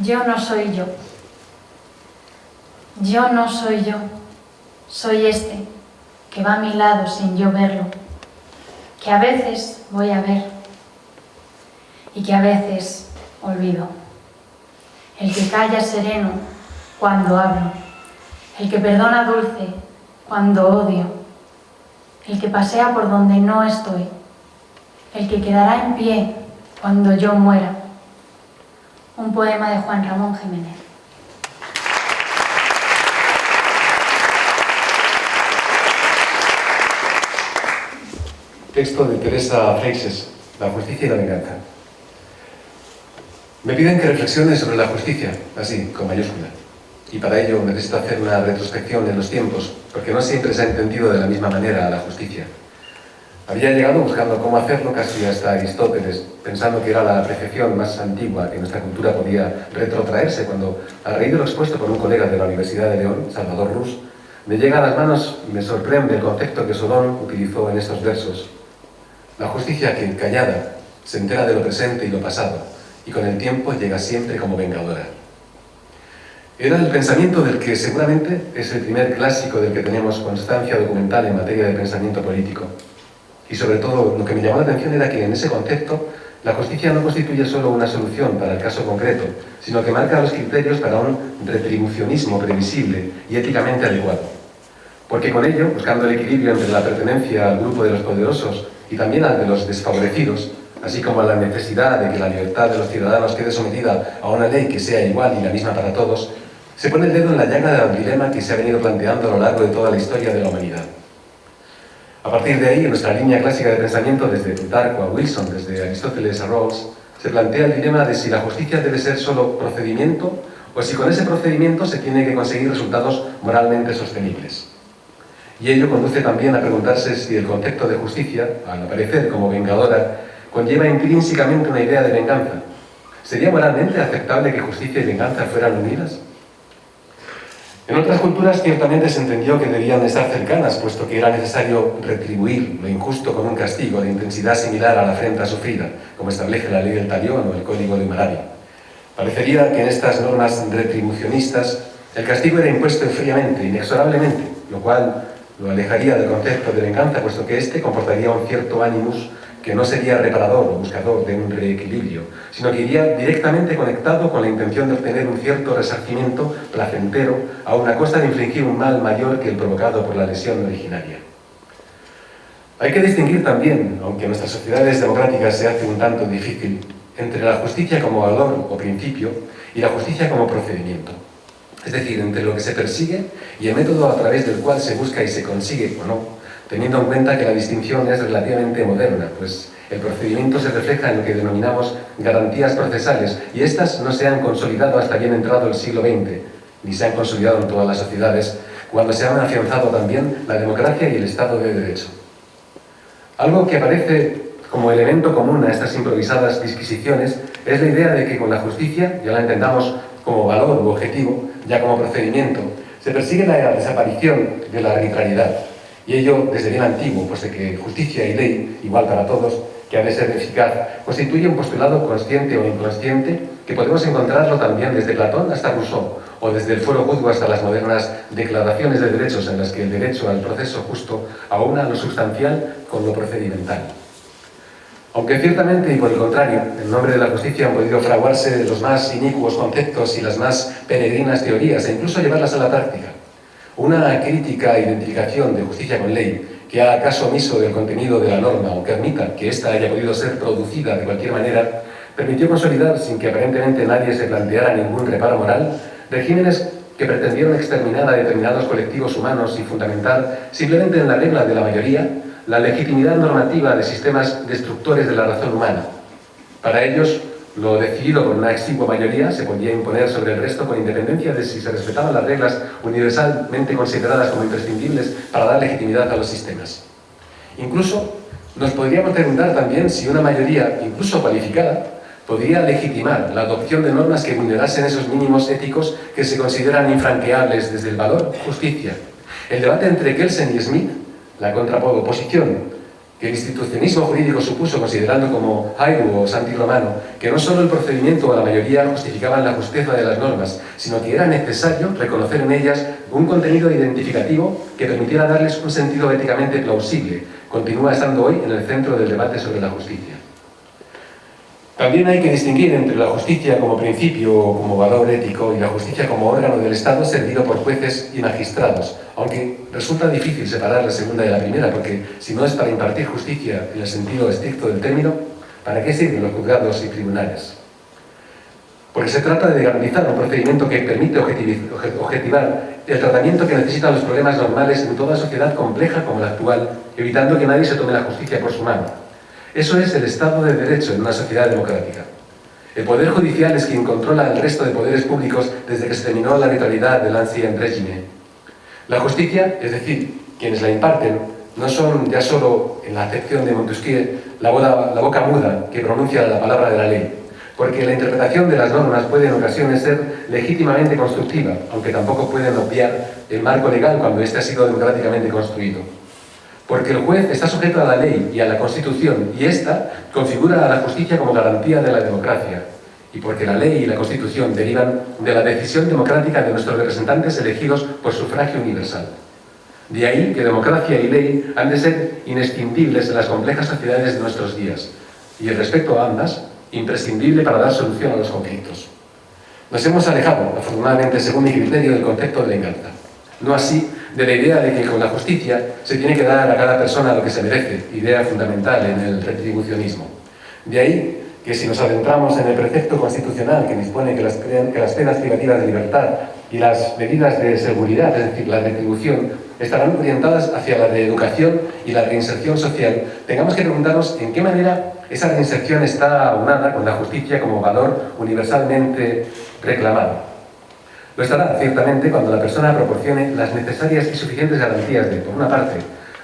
Speaker 2: Yo no soy yo. Yo no soy yo. Soy este, que va a mi lado sin yo verlo, que a veces voy a ver y que a veces olvido. El que calla sereno cuando hablo, el que perdona dulce cuando odio, el que pasea por donde no estoy, el que quedará en pie cuando yo muera. Un poema de Juan Ramón Jiménez.
Speaker 3: Texto de Teresa Freixes, La justicia y la venganza. Me piden que reflexione sobre la justicia, así, con mayúscula. Y para ello necesito hacer una retrospección en los tiempos, porque no siempre se ha entendido de la misma manera a la justicia. Había llegado buscando cómo hacerlo casi hasta Aristóteles, pensando que era la apreciación más antigua que nuestra cultura podía retrotraerse, cuando, a raíz de lo expuesto por un colega de la Universidad de León, Salvador Rus, me llega a las manos y me sorprende el concepto que Solón utilizó en estos versos. La justicia que, callada, se entera de lo presente y lo pasado, y con el tiempo llega siempre como vengadora. Era el pensamiento del que seguramente es el primer clásico del que tenemos constancia documental en materia de pensamiento político. Y sobre todo, lo que me llamó la atención era que en ese concepto la justicia no constituye solo una solución para el caso concreto, sino que marca los criterios para un retribucionismo previsible y éticamente adecuado. Porque con ello, buscando el equilibrio entre la pertenencia al grupo de los poderosos y también al de los desfavorecidos, así como a la necesidad de que la libertad de los ciudadanos quede sometida a una ley que sea igual y la misma para todos, se pone el dedo en la llaga del dilema que se ha venido planteando a lo largo de toda la historia de la humanidad. A partir de ahí, en nuestra línea clásica de pensamiento, desde Plutarco a Wilson, desde Aristóteles a Rawls, se plantea el dilema de si la justicia debe ser solo procedimiento o si con ese procedimiento se tiene que conseguir resultados moralmente sostenibles. Y ello conduce también a preguntarse si el concepto de justicia, al aparecer como vengadora, conlleva intrínsecamente una idea de venganza. ¿Sería moralmente aceptable que justicia y venganza fueran unidas? En otras culturas ciertamente se entendió que debían estar cercanas, puesto que era necesario retribuir lo injusto con un castigo de intensidad similar a la afrenta sufrida, como establece la ley del talión o el código de Hammurabi. Parecería que en estas normas retribucionistas el castigo era impuesto fríamente, inexorablemente, lo cual lo alejaría del concepto de venganza, puesto que éste comportaría un cierto animus que no sería reparador o buscador de un reequilibrio, sino que iría directamente conectado con la intención de obtener un cierto resarcimiento placentero a una costa de infligir un mal mayor que el provocado por la lesión originaria. Hay que distinguir también, aunque en nuestras sociedades democráticas se hace un tanto difícil, entre la justicia como valor o principio y la justicia como procedimiento. Es decir, entre lo que se persigue y el método a través del cual se busca y se consigue o no, teniendo en cuenta que la distinción es relativamente moderna, pues el procedimiento se refleja en lo que denominamos garantías procesales, y estas no se han consolidado hasta bien entrado el siglo XX, ni se han consolidado en todas las sociedades, cuando se han afianzado también la democracia y el Estado de Derecho. Algo que aparece como elemento común a estas improvisadas disquisiciones es la idea de que con la justicia, ya la entendamos como valor u objetivo, ya como procedimiento, se persigue la desaparición de la arbitrariedad. Y ello desde bien antiguo, pues de que justicia y ley, igual para todos, que ha de ser eficaz, constituye un postulado consciente o inconsciente que podemos encontrarlo también desde Platón hasta Rousseau, o desde el Fuero Juzgo hasta las modernas declaraciones de derechos en las que el derecho al proceso justo aúna lo sustancial con lo procedimental. Aunque ciertamente, y por el contrario, en nombre de la justicia han podido fraguarse los más inicuos conceptos y las más peregrinas teorías, e incluso llevarlas a la práctica. Una crítica identificación de justicia con ley, que haga caso omiso del contenido de la norma o que admita que ésta haya podido ser producida de cualquier manera, permitió consolidar, sin que aparentemente nadie se planteara ningún reparo moral, regímenes que pretendieron exterminar a determinados colectivos humanos y fundamentar, simplemente en la regla de la mayoría, la legitimidad normativa de sistemas destructores de la razón humana. Para ellos, lo decidido por una exigua mayoría se podía imponer sobre el resto con independencia de si se respetaban las reglas universalmente consideradas como imprescindibles para dar legitimidad a los sistemas. Incluso nos podríamos preguntar también si una mayoría, incluso cualificada, podría legitimar la adopción de normas que vulnerasen esos mínimos éticos que se consideran infranqueables desde el valor justicia. El debate entre Kelsen y Smith, la contraposición que el institucionalismo jurídico supuso, considerando como Hairu o Santi Romano que no solo el procedimiento o la mayoría justificaban la justeza de las normas, sino que era necesario reconocer en ellas un contenido identificativo que permitiera darles un sentido éticamente plausible, continúa estando hoy en el centro del debate sobre la justicia. También hay que distinguir entre la justicia como principio o como valor ético y la justicia como órgano del Estado servido por jueces y magistrados, aunque resulta difícil separar la segunda de la primera, porque si no es para impartir justicia en el sentido estricto del término, ¿para qué sirven los juzgados y tribunales? Porque se trata de garantizar un procedimiento que permite objetivar el tratamiento que necesitan los problemas normales en toda sociedad compleja como la actual, evitando que nadie se tome la justicia por su mano. Eso es el Estado de Derecho en una sociedad democrática. El Poder Judicial es quien controla el resto de poderes públicos desde que se terminó la neutralidad del Ancien Régime. La justicia, es decir, quienes la imparten, no son ya solo, en la acepción de Montesquieu, la boca muda que pronuncia la palabra de la ley, porque la interpretación de las normas puede en ocasiones ser legítimamente constructiva, aunque tampoco pueden obviar el marco legal cuando éste ha sido democráticamente construido. Porque el juez está sujeto a la ley y a la Constitución, y ésta configura a la justicia como garantía de la democracia, y porque la ley y la Constitución derivan de la decisión democrática de nuestros representantes elegidos por sufragio universal. De ahí que democracia y ley han de ser inescindibles en las complejas sociedades de nuestros días, y el respeto a ambas, imprescindible para dar solución a los conflictos. Nos hemos alejado, afortunadamente, según mi criterio, del concepto de venganza. No así de la idea de que con la justicia se tiene que dar a cada persona lo que se merece, idea fundamental en el retribucionismo. De ahí que si nos adentramos en el precepto constitucional que dispone que las penas privativas de libertad y las medidas de seguridad, es decir, la retribución, estarán orientadas hacia la reeducación y la reinserción social, tengamos que preguntarnos en qué manera esa reinserción está aunada con la justicia como valor universalmente reclamado. Lo estará, ciertamente, cuando la persona proporcione las necesarias y suficientes garantías de, por una parte,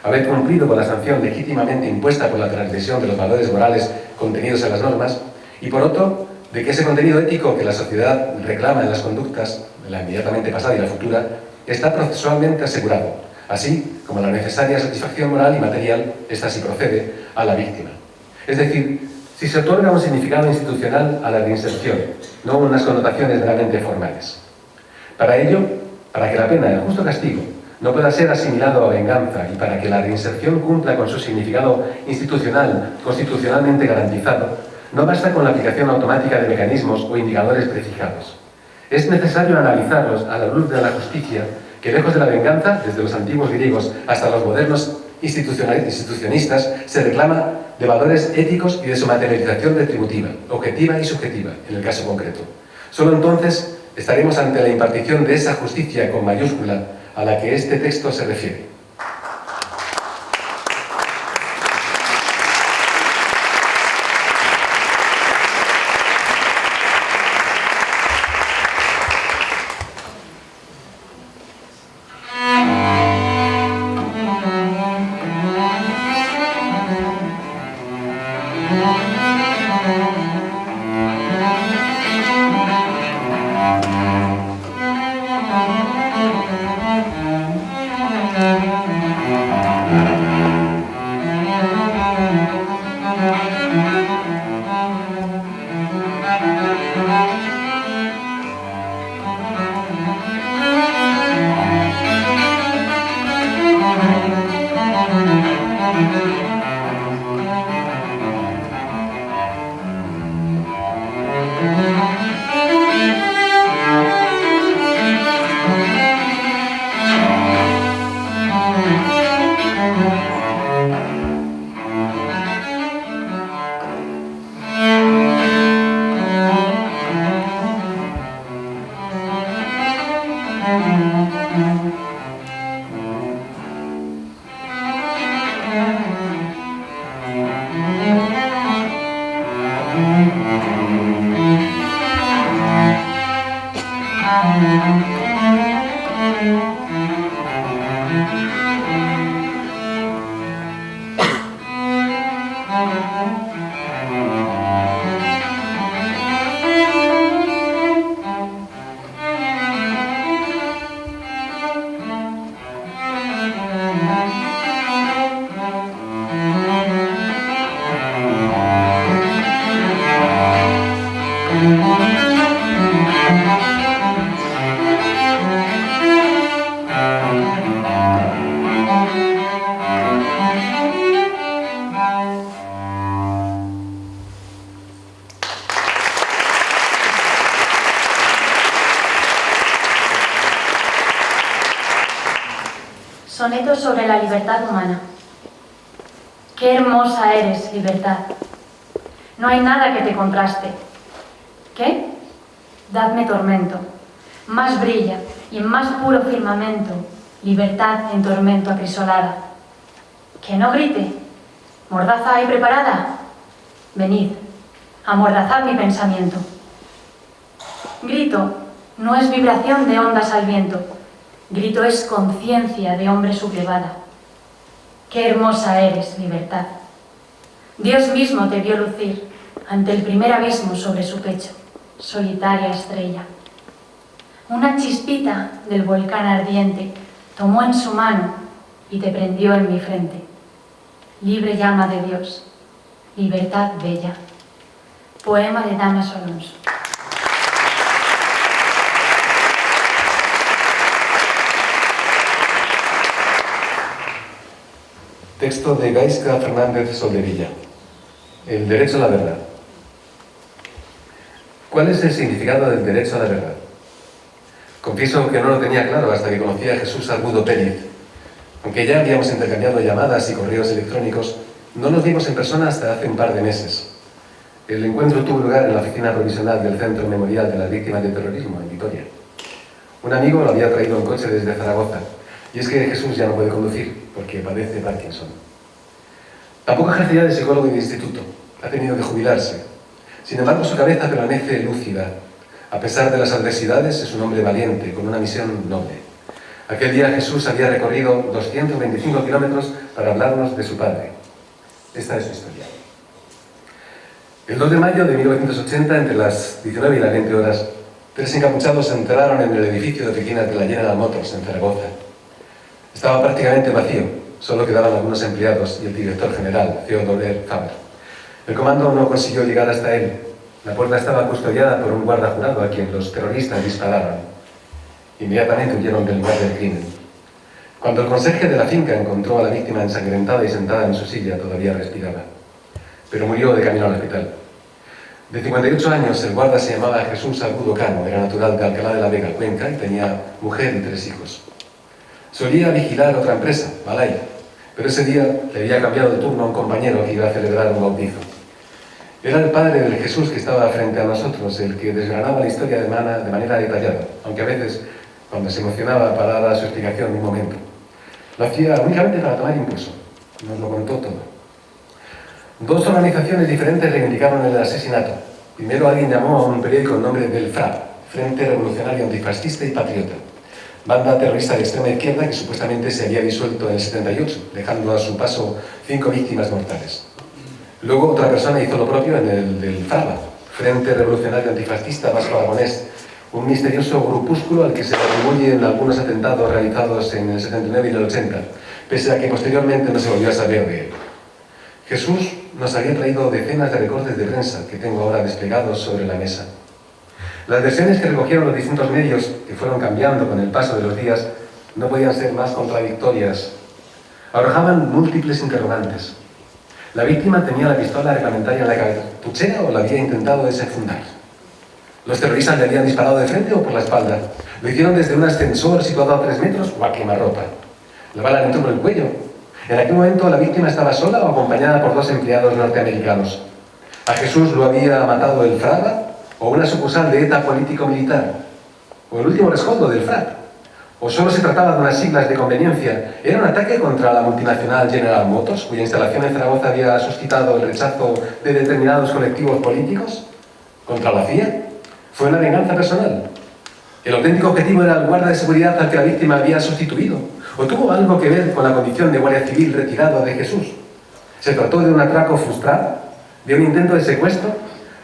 Speaker 3: haber cumplido con la sanción legítimamente impuesta por la transgresión de los valores morales contenidos en las normas, y por otro, de que ese contenido ético que la sociedad reclama en las conductas, de la inmediatamente pasada y la futura, está procesualmente asegurado, así como la necesaria satisfacción moral y material, esta sí procede, a la víctima. Es decir, si se otorga un significado institucional a la reinserción, no unas connotaciones meramente formales. Para ello, para que la pena, el justo castigo, no pueda ser asimilado a venganza y para que la reinserción cumpla con su significado institucional, constitucionalmente garantizado, no basta con la aplicación automática de mecanismos o indicadores prefijados. Es necesario analizarlos a la luz de la justicia, que lejos de la venganza, desde los antiguos griegos hasta los modernos institucionistas, se reclama de valores éticos y de su materialización retributiva, objetiva y subjetiva, en el caso concreto. Solo entonces estaremos ante la impartición de esa justicia con mayúscula a la que este texto se refiere.
Speaker 2: Soneto sobre la libertad humana. Qué hermosa eres, libertad. No hay nada que te contraste. ¿Qué? Dadme tormento. Más brilla y en más puro firmamento, libertad en tormento acrisolada. Que no grite. ¿Mordaza hay preparada? Venid, amordazad mi pensamiento. Grito no es vibración de ondas al viento. Grito es conciencia de hombre sublevada. Qué hermosa eres, libertad. Dios mismo te vio lucir ante el primer abismo sobre su pecho, solitaria estrella. Una chispita del volcán ardiente tomó en su mano y te prendió en mi frente. Libre llama de Dios, libertad bella. Poema de Damaso Alonso.
Speaker 3: Texto de Gaisca Fernández Soldevilla. El derecho a la verdad. ¿Cuál es el significado del derecho a la verdad? Confieso que no lo tenía claro hasta que conocí a Jesús Argudo Pérez. Aunque ya habíamos intercambiado llamadas y correos electrónicos, no nos vimos en persona hasta hace un par de meses. El encuentro tuvo lugar en la oficina provisional del Centro Memorial de las Víctimas del Terrorismo, en Vitoria. Un amigo lo había traído en coche desde Zaragoza, y es que Jesús ya no puede conducir, porque padece Parkinson. Tampoco ejerce de psicólogo y de instituto, ha tenido que jubilarse. Sin embargo, su cabeza permanece lúcida. A pesar de las adversidades, es un hombre valiente, con una misión noble. Aquel día Jesús había recorrido 225 kilómetros para hablarnos de su padre. Esta es su historia. El 2 de mayo de 1980, entre las 19 y las 20 horas, 3 encapuchados se enterraron en el edificio de oficinas de la General Motors en Zaragoza. Estaba prácticamente vacío, solo quedaban algunos empleados y el director general, Theodore Faber. El comando no consiguió llegar hasta él. La puerta estaba custodiada por un guarda jurado a quien los terroristas dispararon. Inmediatamente huyeron del lugar del crimen. Cuando el conserje de la finca encontró a la víctima ensangrentada y sentada en su silla, todavía respiraba. Pero murió de camino al hospital. De 58 años, el guarda se llamaba Jesús Argudo Cano, era natural de Alcalá de la Vega, Cuenca, y tenía mujer y 3 hijos. Solía vigilar otra empresa, Malay, pero ese día le había cambiado de turno a un compañero que iba a celebrar un bautizo. Era el padre del Jesús que estaba frente a nosotros, el que desgranaba la historia de manera detallada, aunque a veces, cuando se emocionaba, paraba su explicación en un momento. Lo hacía únicamente para tomar impulso. Nos lo contó todo. 2 organizaciones diferentes reivindicaron el asesinato. Primero alguien llamó a un periódico el nombre del FRAP, Frente Revolucionario Antifascista y Patriota, banda terrorista de extrema izquierda que supuestamente se había disuelto en el 78, dejando a su paso 5 víctimas mortales. Luego otra persona hizo lo propio en el del FRABA, Frente Revolucionario Antifascista Vasco Aragonés, un misterioso grupúsculo al que se atribuyen algunos atentados realizados en el 79 y el 80, pese a que posteriormente no se volvió a saber de él. Jesús nos había traído decenas de recortes de prensa que tengo ahora desplegados sobre la mesa. Las versiones que recogieron los distintos medios, que fueron cambiando con el paso de los días, no podían ser más contradictorias. arrojaban múltiples interrogantes. ¿La víctima tenía la pistola reglamentaria en la cartuchera o la había intentado desenfundar? ¿Los terroristas le habían disparado de frente o por la espalda? ¿Lo hicieron desde un ascensor situado a 3 metros o a quemarropa? ¿La bala le entró por el cuello? ¿En aquel momento la víctima estaba sola o acompañada por 2 empleados norteamericanos? ¿A Jesús lo había matado el Fraga o una sucursal de ETA político-militar? ¿O el último rescoldo del FRAP? ¿O solo se trataba de unas siglas de conveniencia? ¿Era un ataque contra la multinacional General Motors, cuya instalación en Zaragoza había suscitado el rechazo de determinados colectivos políticos? ¿Contra la CIA? ¿Fue una venganza personal? ¿El auténtico objetivo era el guarda de seguridad al que la víctima había sustituido? ¿O tuvo algo que ver con la condición de guardia civil retirado de Jesús? ¿Se trató de un atraco frustrado? ¿De un intento de secuestro?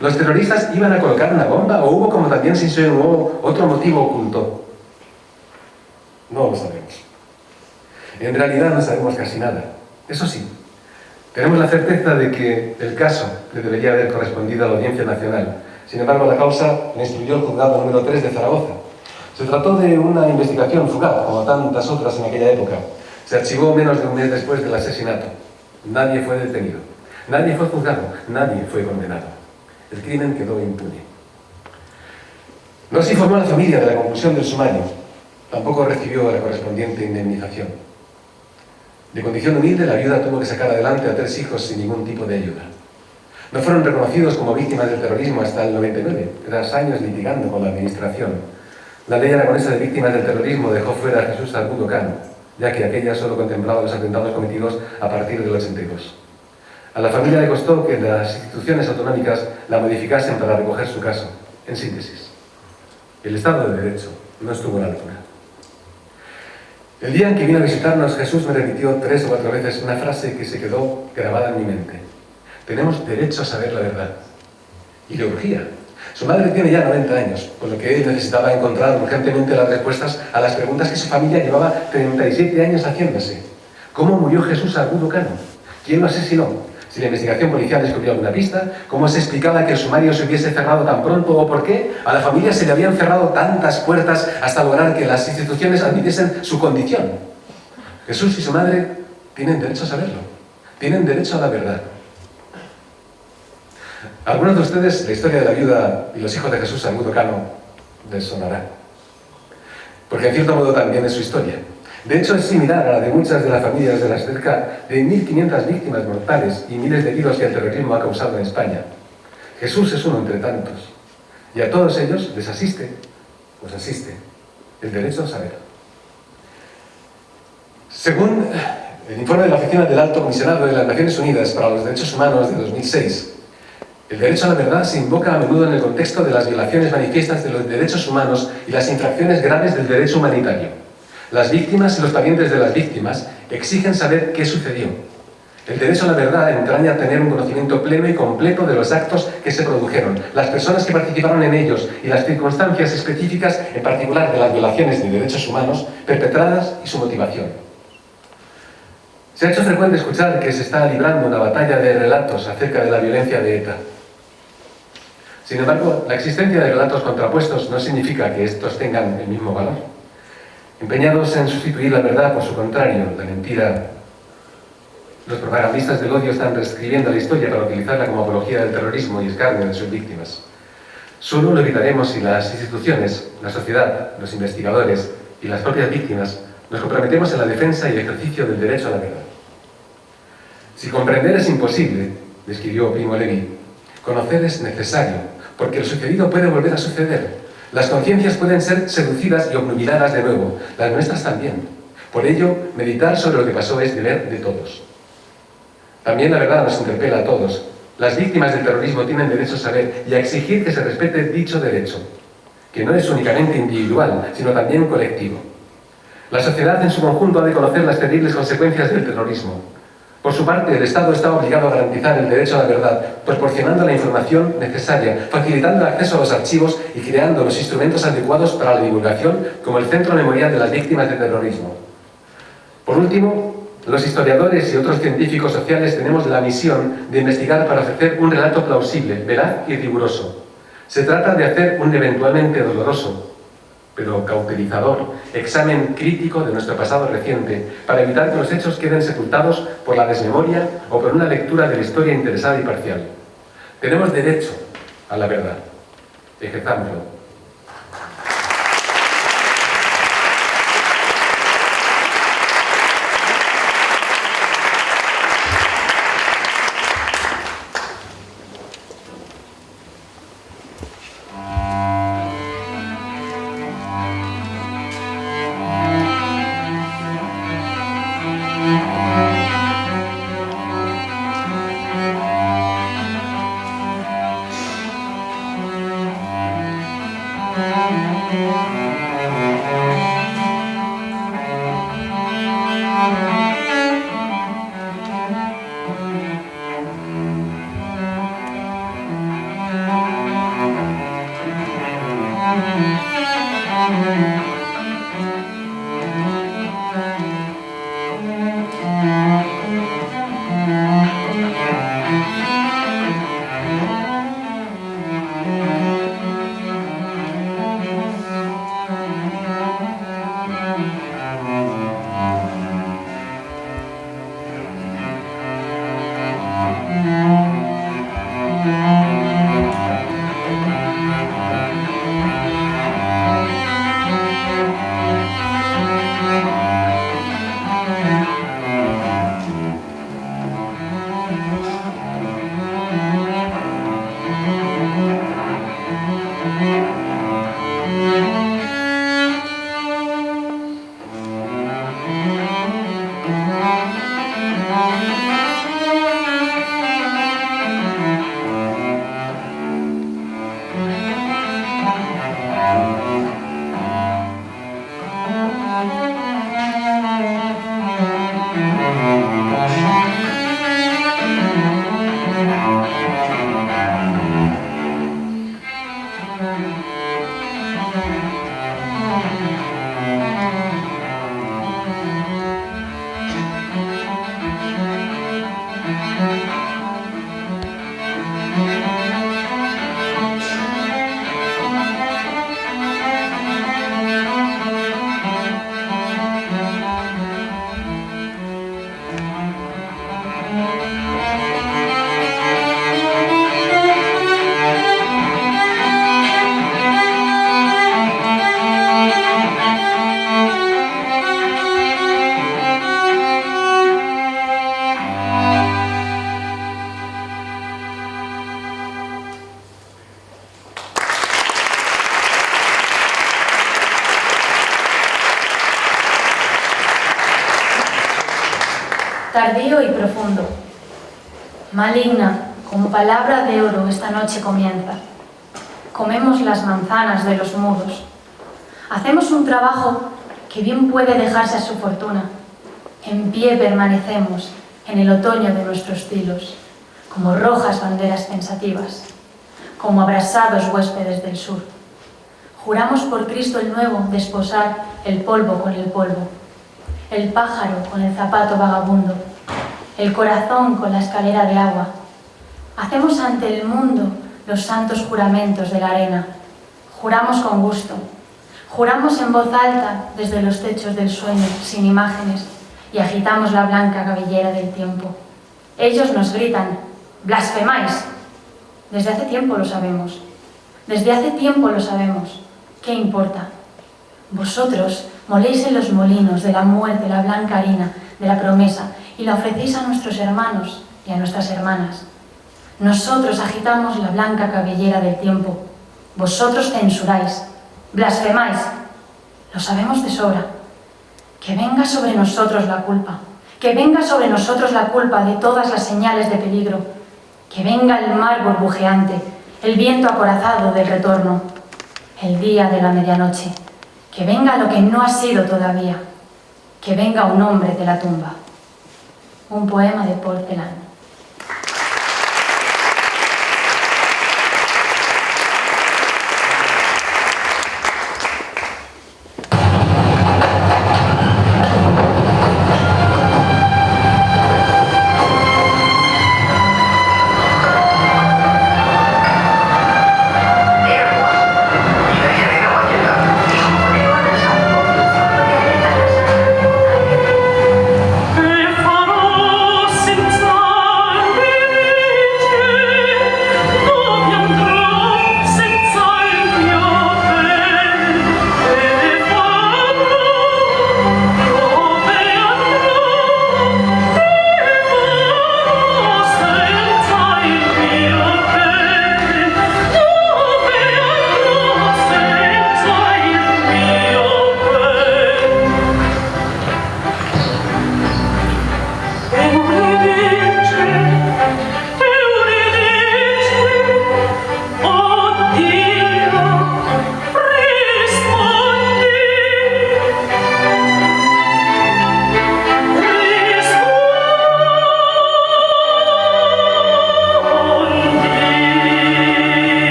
Speaker 3: ¿Los terroristas iban a colocar una bomba? ¿O hubo, como también se insinuó, otro motivo oculto? No lo sabemos. En realidad no sabemos casi nada. Eso sí, tenemos la certeza de que el caso le debería haber correspondido a la Audiencia Nacional. Sin embargo, la causa la instruyó el juzgado número 3 de Zaragoza. Se trató de una investigación fugaz, como tantas otras en aquella época. Se archivó menos de un mes después del asesinato. Nadie fue detenido. Nadie fue juzgado. Nadie fue condenado. El crimen quedó impune. No se informó a la familia de la conclusión del sumario. Tampoco recibió la correspondiente indemnización. De condición humilde, la viuda tuvo que sacar adelante a 3 hijos sin ningún tipo de ayuda. No fueron reconocidos como víctimas del terrorismo hasta el 99, tras años litigando con la administración. La ley aragonesa de víctimas del terrorismo dejó fuera a Jesús Argudo Cano, ya que aquella solo contemplaba los atentados cometidos a partir del 82. A la familia le costó que las instituciones autonómicas la modificasen para recoger su caso. En síntesis, el Estado de Derecho no estuvo a la altura. El día en que vino a visitarnos, Jesús me repitió 3 o 4 veces una frase que se quedó grabada en mi mente. Tenemos derecho a saber la verdad. Y le urgía. Su madre tiene ya 90 años, por lo que él necesitaba encontrar urgentemente las respuestas a las preguntas que su familia llevaba 37 años haciéndose. ¿Cómo murió Jesús Argudo Cano? ¿Quién lo asesinó? Si la investigación policial descubrió alguna pista, ¿cómo se explicaba que el sumario se hubiese cerrado tan pronto o por qué a la familia se le habían cerrado tantas puertas hasta lograr que las instituciones admitiesen su condición? Jesús y su madre tienen derecho a saberlo, tienen derecho a la verdad. A algunos de ustedes la historia de la viuda y los hijos de Jesús Argudo Cano les sonará, porque en cierto modo también es su historia. De hecho, es similar a la de muchas de las familias de las cerca de 1.500 víctimas mortales y miles de heridos que el terrorismo ha causado en España. Jesús es uno entre tantos, y a todos ellos les asiste el derecho a saber. Según el informe de la Oficina del Alto Comisionado de las Naciones Unidas para los Derechos Humanos de 2006, el derecho a la verdad se invoca a menudo en el contexto de las violaciones manifiestas de los derechos humanos y las infracciones graves del derecho humanitario. Las víctimas y los parientes de las víctimas exigen saber qué sucedió. El derecho a la verdad entraña tener un conocimiento pleno y completo de los actos que se produjeron, las personas que participaron en ellos y las circunstancias específicas, en particular de las violaciones de derechos humanos perpetradas y su motivación. Se ha hecho frecuente escuchar que se está librando una batalla de relatos acerca de la violencia de ETA. Sin embargo, la existencia de relatos contrapuestos no significa que estos tengan el mismo valor. Empeñados en sustituir la verdad por su contrario, la mentira, los propagandistas del odio están reescribiendo la historia para utilizarla como apología del terrorismo y escarnio de sus víctimas. Solo lo evitaremos si las instituciones, la sociedad, los investigadores y las propias víctimas nos comprometemos en la defensa y el ejercicio del derecho a la verdad. Si comprender es imposible, escribió Primo Levi, conocer es necesario, porque lo sucedido puede volver a suceder. Las conciencias pueden ser seducidas y obnubiladas de nuevo, las nuestras también. Por ello, meditar sobre lo que pasó es deber de todos. También la verdad nos interpela a todos. Las víctimas del terrorismo tienen derecho a saber y a exigir que se respete dicho derecho, que no es únicamente individual, sino también colectivo. La sociedad en su conjunto ha de conocer las terribles consecuencias del terrorismo. Por su parte, el Estado está obligado a garantizar el derecho a la verdad, proporcionando la información necesaria, facilitando el acceso a los archivos y creando los instrumentos adecuados para la divulgación, como el Centro Memorial de las Víctimas del Terrorismo. Por último, los historiadores y otros científicos sociales tenemos la misión de investigar para ofrecer un relato plausible, veraz y riguroso. Se trata de hacer un eventualmente doloroso, pero cautelizador, examen crítico de nuestro pasado reciente, para evitar que los hechos queden sepultados por la desmemoria o por una lectura de la historia interesada y parcial. Tenemos derecho a la verdad. Ejerzámoslo.
Speaker 2: Tardío y profundo. Maligna, como palabra de oro esta noche comienza. Comemos las manzanas de los mudos. Hacemos un trabajo que bien puede dejarse a su fortuna. En pie permanecemos en el otoño de nuestros tilos, como rojas banderas pensativas, como abrasados huéspedes del sur. Juramos por Cristo el nuevo desposar el polvo con el polvo, el pájaro con el zapato vagabundo, el corazón con la escalera de agua. Hacemos ante el mundo los santos juramentos de la arena. Juramos con gusto. Juramos en voz alta desde los techos del sueño, sin imágenes, y agitamos la blanca cabellera del tiempo. Ellos nos gritan: «¡Blasfemáis!». Desde hace tiempo lo sabemos. Desde hace tiempo lo sabemos. ¿Qué importa? Vosotros moléis en los molinos de la muerte la blanca harina de la promesa y la ofrecéis a nuestros hermanos y a nuestras hermanas. Nosotros agitamos la blanca cabellera del tiempo. Vosotros censuráis, blasfemáis. Lo sabemos de sobra. Que venga sobre nosotros la culpa. Que venga sobre nosotros la culpa de todas las señales de peligro. Que venga el mar burbujeante, el viento acorazado del retorno, el día de la medianoche. Que venga lo que no ha sido todavía. Que venga un hombre de la tumba. Un poema de Paul Celan.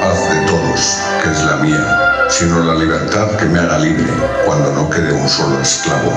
Speaker 4: paz de todos, que es la mía, sino la libertad que me haga libre cuando no quede un solo esclavo.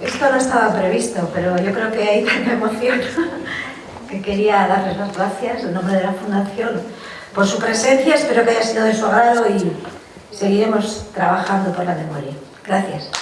Speaker 5: Esto no estaba previsto, pero yo creo que hay tanta emoción que quería darles las gracias en nombre de la Fundación por su presencia. Espero que haya sido de su agrado y seguiremos trabajando por la memoria. Gracias.